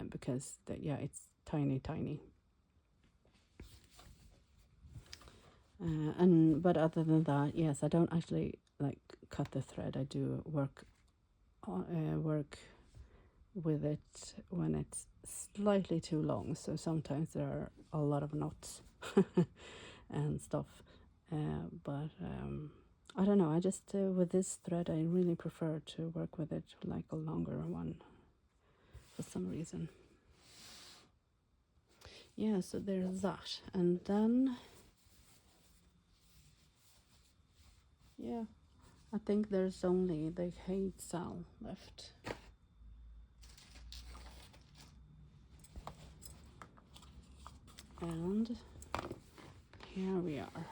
[SPEAKER 1] because it's tiny. But other than that, yes, I don't actually like cut the thread. I do work with it when it's slightly too long, so sometimes there are a lot of knots and stuff, but I don't know, I just with this thread I really prefer to work with it like a longer one for some reason. Yeah, so there's that. And then yeah, I think there's only the HAED SAL left. And here we are.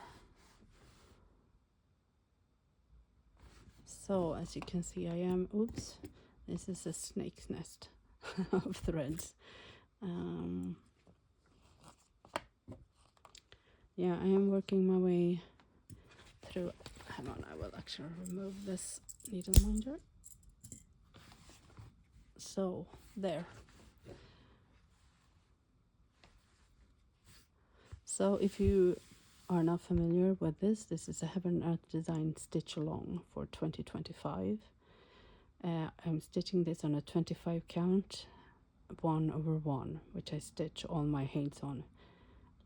[SPEAKER 1] So as you can see, this is a snake's nest of threads. Yeah, I am working my way through. Hang on, I will actually remove this needle minder. So there. So if you are not familiar with this is a Heaven and Earth Design Stitch Along for 2025. I'm stitching this on a 25 count 1/1, which I stitch all my HAEDs on.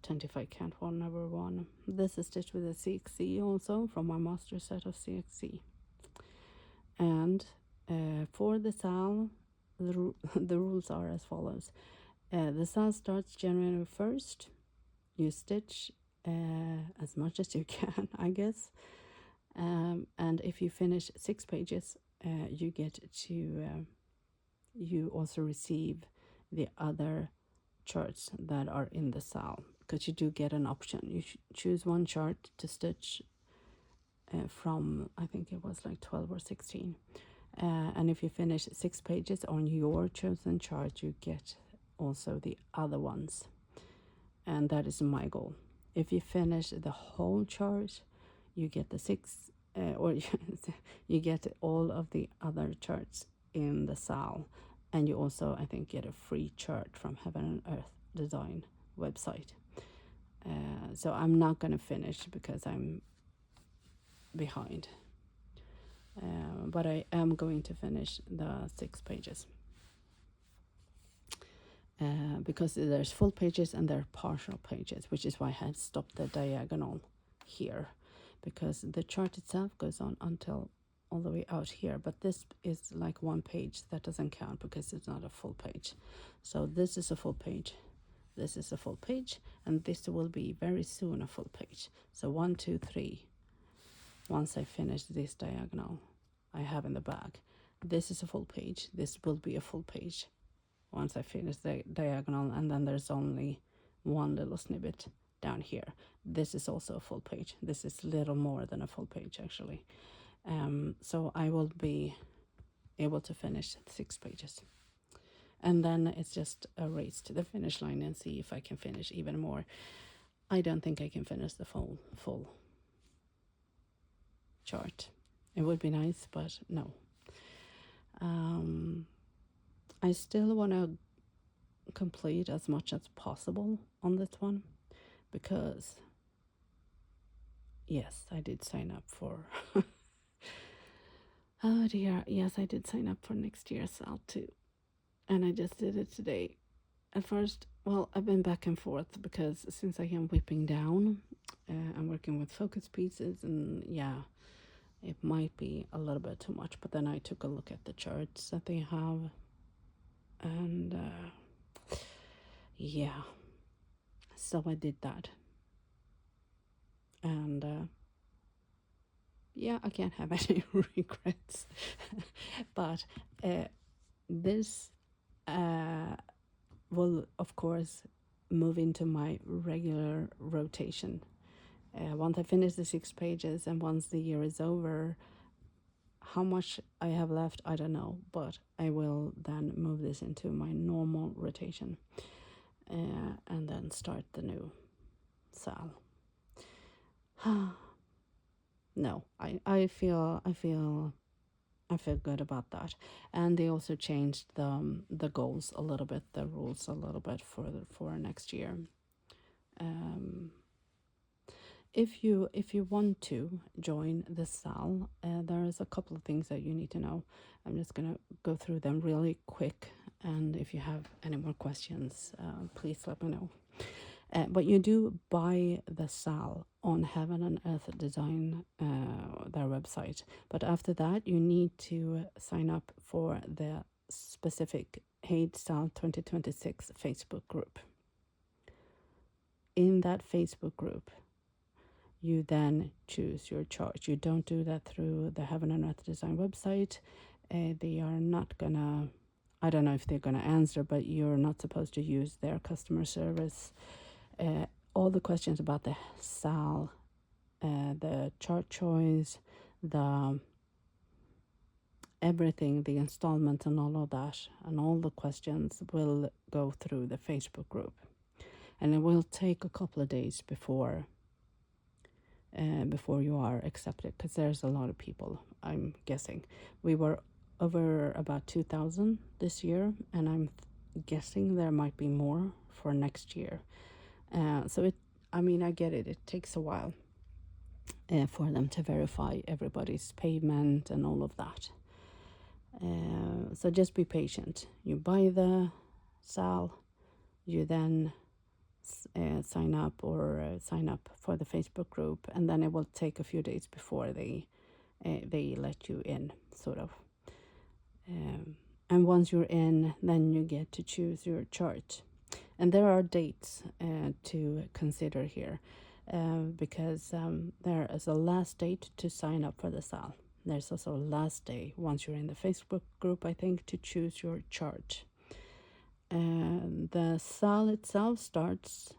[SPEAKER 1] 25 count 1/1. This is stitched with a CXC also from my master set of CXC. And for the SAL, the rules are as follows. The SAL starts January 1st. You stitch as much as you can, I guess. And if you finish 6 pages, you get to, you also receive the other charts that are in the SAL, because you do get an option. You choose one chart to stitch from, I think it was like 12 or 16. And if you finish 6 pages on your chosen chart, you get also the other ones. And that is my goal. If you finish the whole chart, you get the 6, or you get all of the other charts in the SAL. And you also, I think, get a free chart from Heaven and Earth Design website. So I'm not going to finish because I'm behind. But I am going to finish the 6 pages. Because there's full pages and there are partial pages, which is why I had stopped the diagonal here, because the chart itself goes on until all the way out here, but this is like 1 page. That doesn't count because it's not a full page. So this is a full page, this is a full page, and this will be very soon a full page. So 1, 2, 3. Once I finish this diagonal I have in the bag, this is a full page, this will be a full page once I finish the diagonal, and then there's only one little snippet down here. This is also a full page. This is little more than a full page actually. So I will be able to finish 6 pages. And then it's just a race to the finish line and see if I can finish even more. I don't think I can finish the full chart. It would be nice, but no. I still want to complete as much as possible on this one, because yes, I did sign up for oh dear, yes, I did sign up for next year's SAL too, and I just did it today. At first, well, I've been back and forth because since I am whipping down, I'm working with focus pieces, and yeah, it might be a little bit too much. But then I took a look at the charts that they have, and yeah, so I did that. And yeah, I can't have any regrets. But this will of course move into my regular rotation. Once I finish the 6 pages and once the year is over, how much I have left, I don't know, but I will then move this into my normal rotation and then start the new SAL. No, I feel good about that. And they also changed the goals a little bit, the rules a little bit for next year. If you want to join the SAL, there is a couple of things that you need to know. I'm just gonna go through them really quick, and if you have any more questions, please let me know. But you do buy the SAL on Heaven and Earth Design, their website. But after that, you need to sign up for the specific HAED SAL 2026 Facebook group. In that Facebook group, you then choose your charge. You don't do that through the Heaven and Earth Design website. They are not gonna, I don't know if they're gonna answer, but you're not supposed to use their customer service. All the questions about the SAL, the chart choice, the everything, the installment and all of that, and all the questions will go through the Facebook group. And it will take a couple of days before you are accepted, because there's a lot of people, I'm guessing. We were over about 2,000 this year, and I'm guessing there might be more for next year. So I get it. It takes a while for them to verify everybody's payment and all of that. So just be patient. You buy the SAL, you then sign up for the Facebook group, and then it will take a few days before they let you in, sort of. And once you're in, then you get to choose your chart. And there are dates to consider here, because there is a last date to sign up for the SAL. There's also a last day, once you're in the Facebook group, I think, to choose your chart. And the SAL itself starts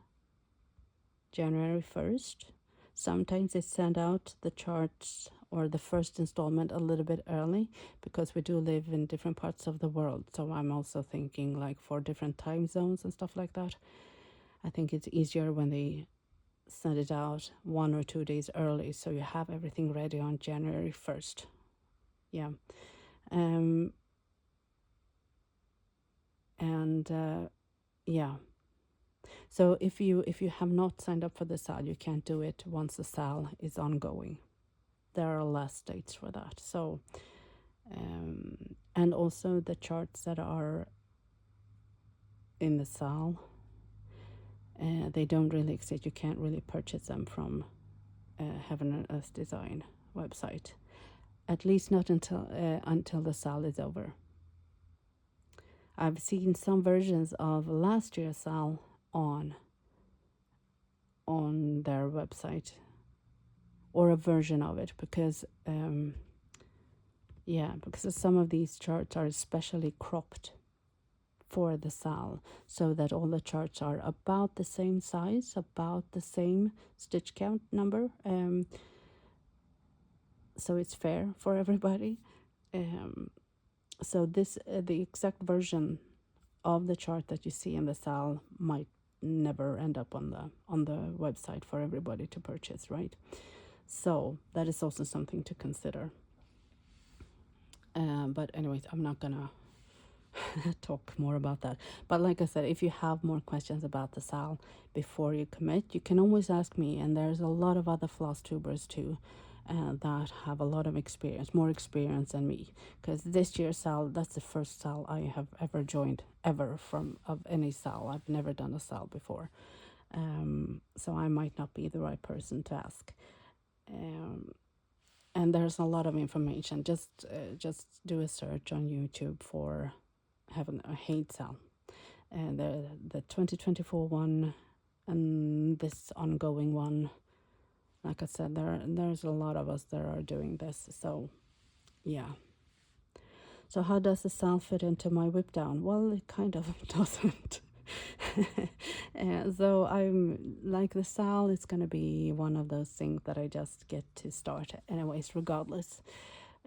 [SPEAKER 1] January 1st. Sometimes they send out the charts or the first installment a little bit early, because we do live in different parts of the world. So I'm also thinking, like, for different time zones and stuff like that, I think it's easier when they send it out 1 or 2 days early, so you have everything ready on January 1st. Yeah. Yeah. So if you have not signed up for the SAL, you can't do it once the SAL is ongoing. There are last dates for that. So, and also the charts that are in the SAL, they don't really exist. You can't really purchase them from Heaven and Earth Design website, at least not until the SAL is over. I've seen some versions of last year's SAL on their website, or a version of it, because some of these charts are especially cropped for the SAL, so that all the charts are about the same size, about the same stitch count number, so it's fair for everybody. So this the exact version of the chart that you see in the SAL might never end up on the website for everybody to purchase, right? So that is also something to consider. But anyways, I'm not gonna talk more about that. But like I said, if you have more questions about the SAL before you commit, you can always ask me. And there's a lot of other Flosstubers too that have a lot of experience, more experience than me. Because this year's SAL, that's the first SAL I have ever joined, ever, of any SAL. I've never done a SAL before. So I might not be the right person to ask. And there's a lot of information. Just do a search on YouTube for having a HAED SAL, and the 2024 one, and this ongoing one. Like I said, there's a lot of us that are doing this. So yeah. So how does the SAL fit into my whip down? Well, it kind of doesn't. So I'm like the SAL is gonna be one of those things that I just get to start anyways, regardless.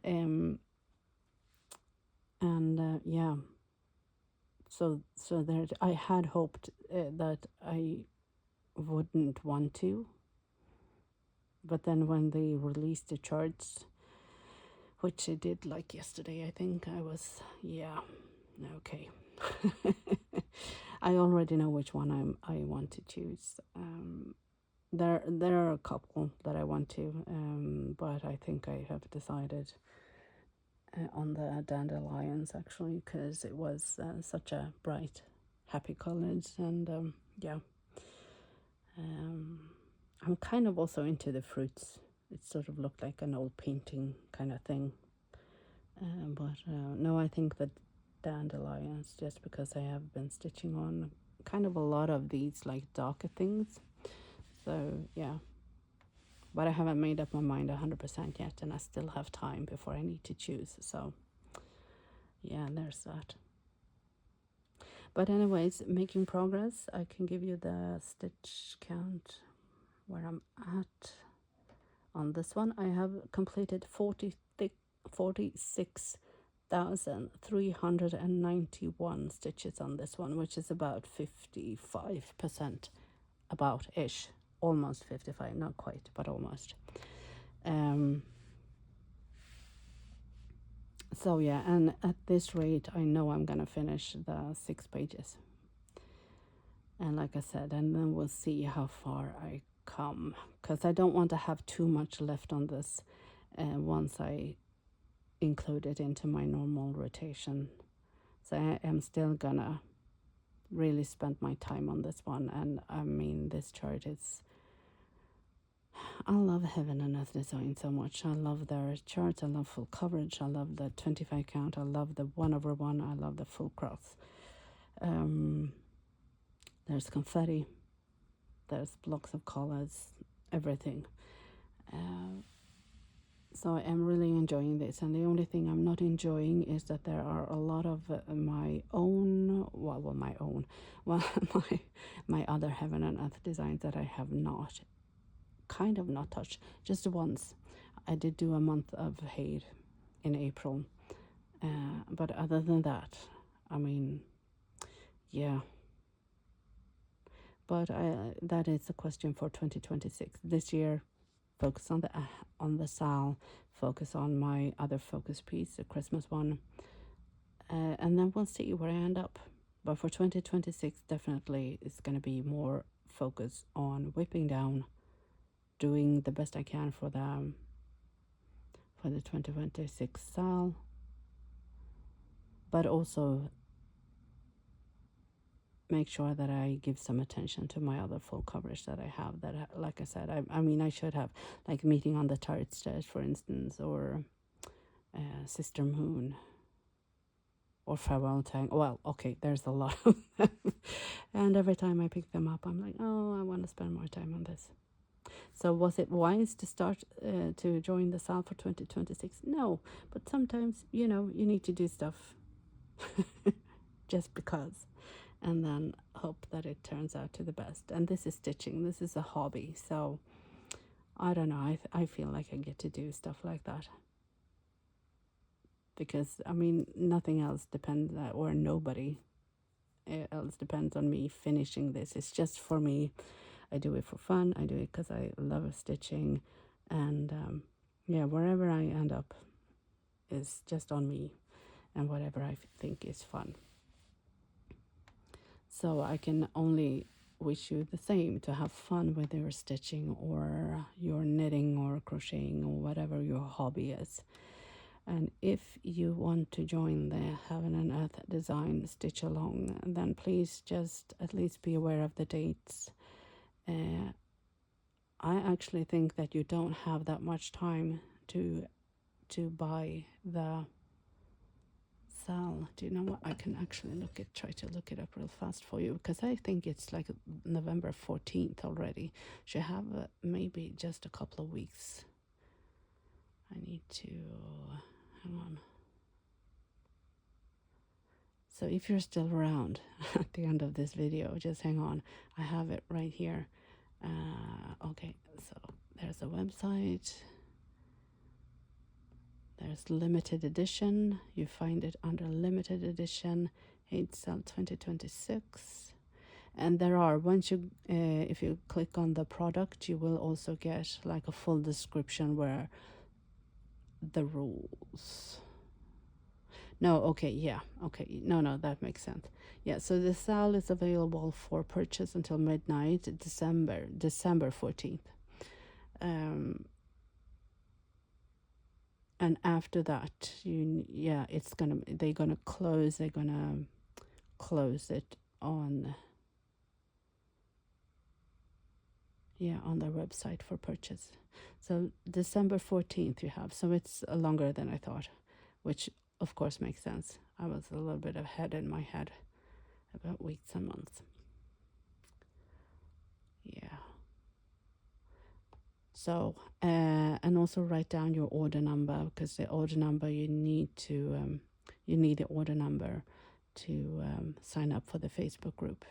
[SPEAKER 1] Um, and yeah, so there I had hoped that I wouldn't want to, but then when they released the charts, which they did like yesterday, I think I was, yeah, okay. I already know which one I want to choose. There are a couple that I want to, but I think I have decided on the dandelions actually, because it was such a bright, happy colors, and yeah. I'm kind of also into the fruits. It sort of looked like an old painting kind of thing. But no, I think that dandelions, just because I have been stitching on kind of a lot of these like darker things. So yeah, but I haven't made up my mind 100% yet, and I still have time before I need to choose. So yeah, there's that. But anyways, making progress. I can give you the stitch count where I'm at on this one. I have completed 46,391 stitches on this one, which is about 55%, about ish, almost 55, not quite, but almost. So yeah, and at this rate I know I'm gonna finish the 6 pages, and like I said, and then we'll see how far I come, because I don't want to have too much left on this once I include it into my normal rotation. So I am still gonna really spend my time on this one. And I mean, this chart is, I love Heaven and Earth Design so much. I love their charts. I love full coverage. I love the 25 count. I love the 1/1. I love the full cross. There's confetti. There's blocks of colors. Everything. So I am really enjoying this, and the only thing I'm not enjoying is that there are a lot of my other Heaven and Earth designs that I have not touched. Just once, I did do a month of HAED in April, but other than that, I mean, yeah. But that is a question for 2026. This year, focus on the SAL, focus on my other focus piece, the Christmas one, and then we'll see where I end up. But for 2026, definitely it's going to be more focus on whipping down, doing the best I can for the 2026 SAL, but also make sure that I give some attention to my other full coverage that I have, that like I said, I mean I should have, like Meeting on the Turret Stairs, for instance, or Sister Moon, or Farewell Tang. Well, okay, there's a lot of them, and every time I pick them up I'm like, oh, I want to spend more time on this. So was it wise to start to join the SAL for 2026? No, but sometimes, you need to do stuff just because, and then hope that it turns out to the best. And this is stitching. This is a hobby. So I don't know. I feel like I get to do stuff like that. Because, I mean, nothing else depends, or nobody else depends on me finishing this. It's just for me. I do it for fun. I do it because I love stitching. And yeah, wherever I end up is just on me and whatever I think is fun. So I can only wish you the same, to have fun with your stitching or your knitting or crocheting or whatever your hobby is. And if you want to join the Heaven and Earth Design Stitch Along, then please just at least be aware of the dates. I actually think that you don't have that much time to buy the SAL. Do you know what? I can actually try to look it up real fast for you, because I think it's like November 14th already. Should have maybe just a couple of weeks. I need to, hang on. So if you're still around at the end of this video, just hang on. I have it right here. Okay, so there's a website. There's limited edition. You find it under limited edition, HAED SAL 2026. And there are, once you, if you click on the product, you will also get like a full description where the rules. No, okay, yeah, okay, no, that makes sense. Yeah, so the SAL is available for purchase until midnight, December 14th. And after that, they're gonna close it on their website for purchase. So December 14th you have, so it's longer than I thought, which of course makes sense. I was a little bit ahead in my head about weeks and months. Yeah. So, and also write down your order number, because the order number you need the order number to sign up for the Facebook group.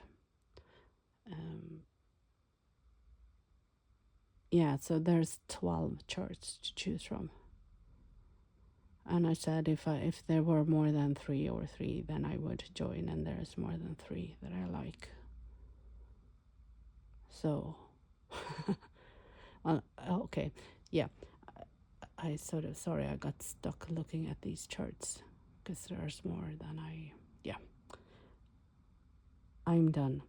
[SPEAKER 1] Yeah, so there's 12 charts to choose from. And I said if there were more than three, then I would join, and there's more than 3 that I like. So, well, okay, yeah. I sort of, sorry, I got stuck looking at these charts because there's more than I'm done.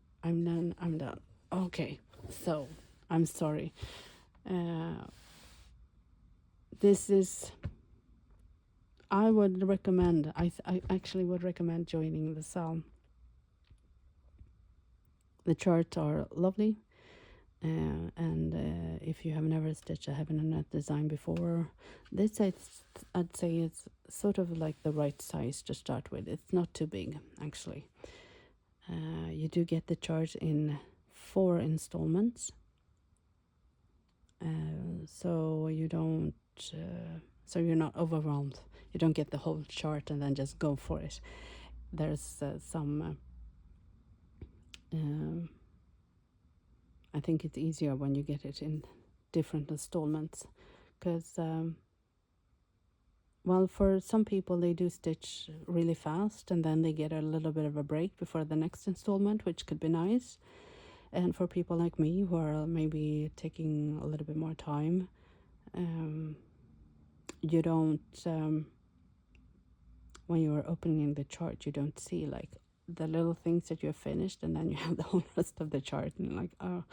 [SPEAKER 1] Okay, so I'm sorry. This is, I would recommend, I actually would recommend joining the SAL. The charts are lovely. And if you have never stitched a heaven and earth design before, I'd say it's sort of like the right size to start with. It's not too big, actually. You do get the chart in 4 installments, so you don't, so you're not overwhelmed. You don't get the whole chart and then just go for it. There's some. I think it's easier when you get it in different installments, because well, for some people they do stitch really fast and then they get a little bit of a break before the next installment, which could be nice. And for people like me who are maybe taking a little bit more time, you don't when you are opening the chart, you don't see like the little things that you've finished, and then you have the whole rest of the chart, and like, oh,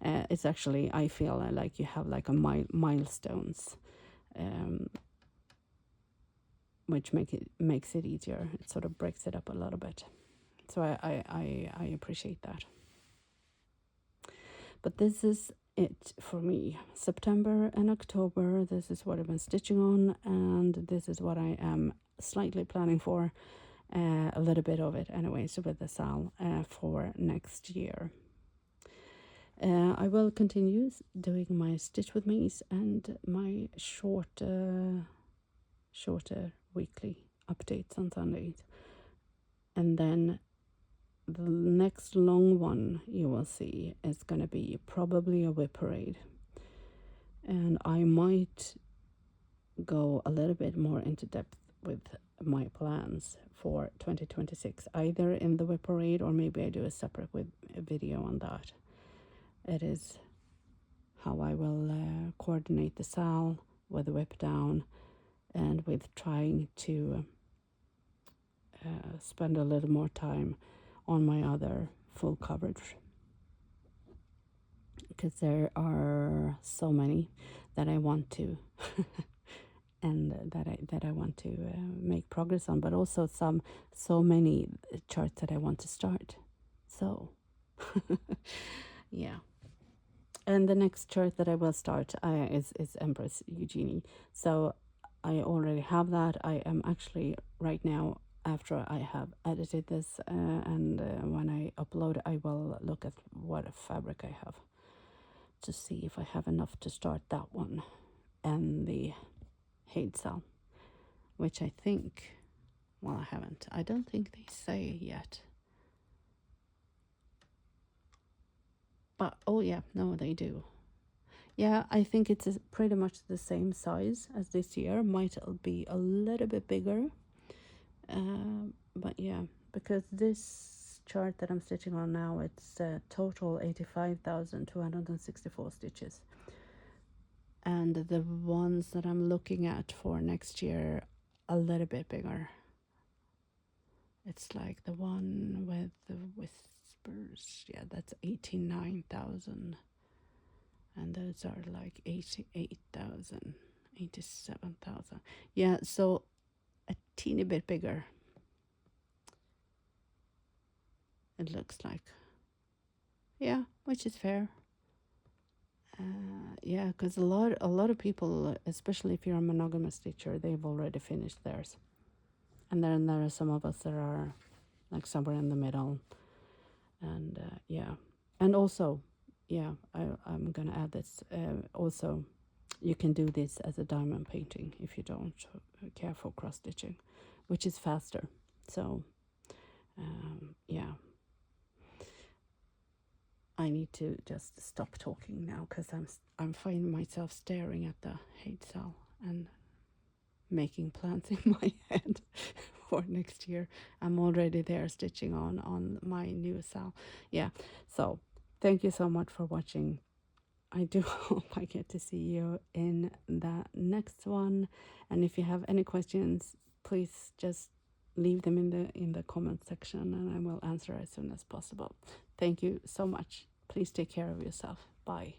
[SPEAKER 1] it's actually, I feel like you have like a milestones, which makes it easier. It sort of breaks it up a little bit. So I appreciate that. But this is it for me. September and October, this is what I've been stitching on, and this is what I am slightly planning for, a little bit of it anyway, so with the SAL for next year. I will continue doing my Stitch with Me's and my shorter weekly updates on Sundays. And then the next long one you will see is going to be probably a whip parade. And I might go a little bit more into depth with my plans for 2026, either in the whip parade or maybe I do a separate video on that. It is how I will coordinate the SAL with the whip down, and with trying to spend a little more time on my other full coverage, because there are so many that I want to and that I want to make progress on, but also so many charts that I want to start. So yeah. And the next chart that I will start is Empress Eugenie. So I already have that. I am actually right now, after I have edited this, and when I upload, I will look at what fabric I have to see if I have enough to start that one and the HAED SAL, which I think, Well, I haven't. I don't think they say yet. But, oh yeah, no, they do. Yeah, I think it's pretty much the same size as this year. Might be a little bit bigger. But yeah, because this chart that I'm stitching on now, it's total 85,264 stitches. And the ones that I'm looking at for next year, a little bit bigger. It's like the one with the whispers. Yeah, that's 89,000. And those are like 88,000, 87,000. Yeah, so a teeny bit bigger. It looks like. Yeah, which is fair. Yeah, because a lot of people, especially if you're a monogamous stitcher, they've already finished theirs. And then there are some of us that are like somewhere in the middle. And yeah. And also, yeah, I'm going to add this. Also, you can do this as a diamond painting if you don't care for cross stitching, which is faster. So, yeah. I need to just stop talking now because I'm finding myself staring at the HAED SAL and making plans in my head for next year. I'm already there stitching on my new SAL. Yeah, so thank you so much for watching. I do hope I get to see you in the next one. And if you have any questions, please just leave them in the comment section and I will answer as soon as possible. Thank you so much. Please take care of yourself. Bye.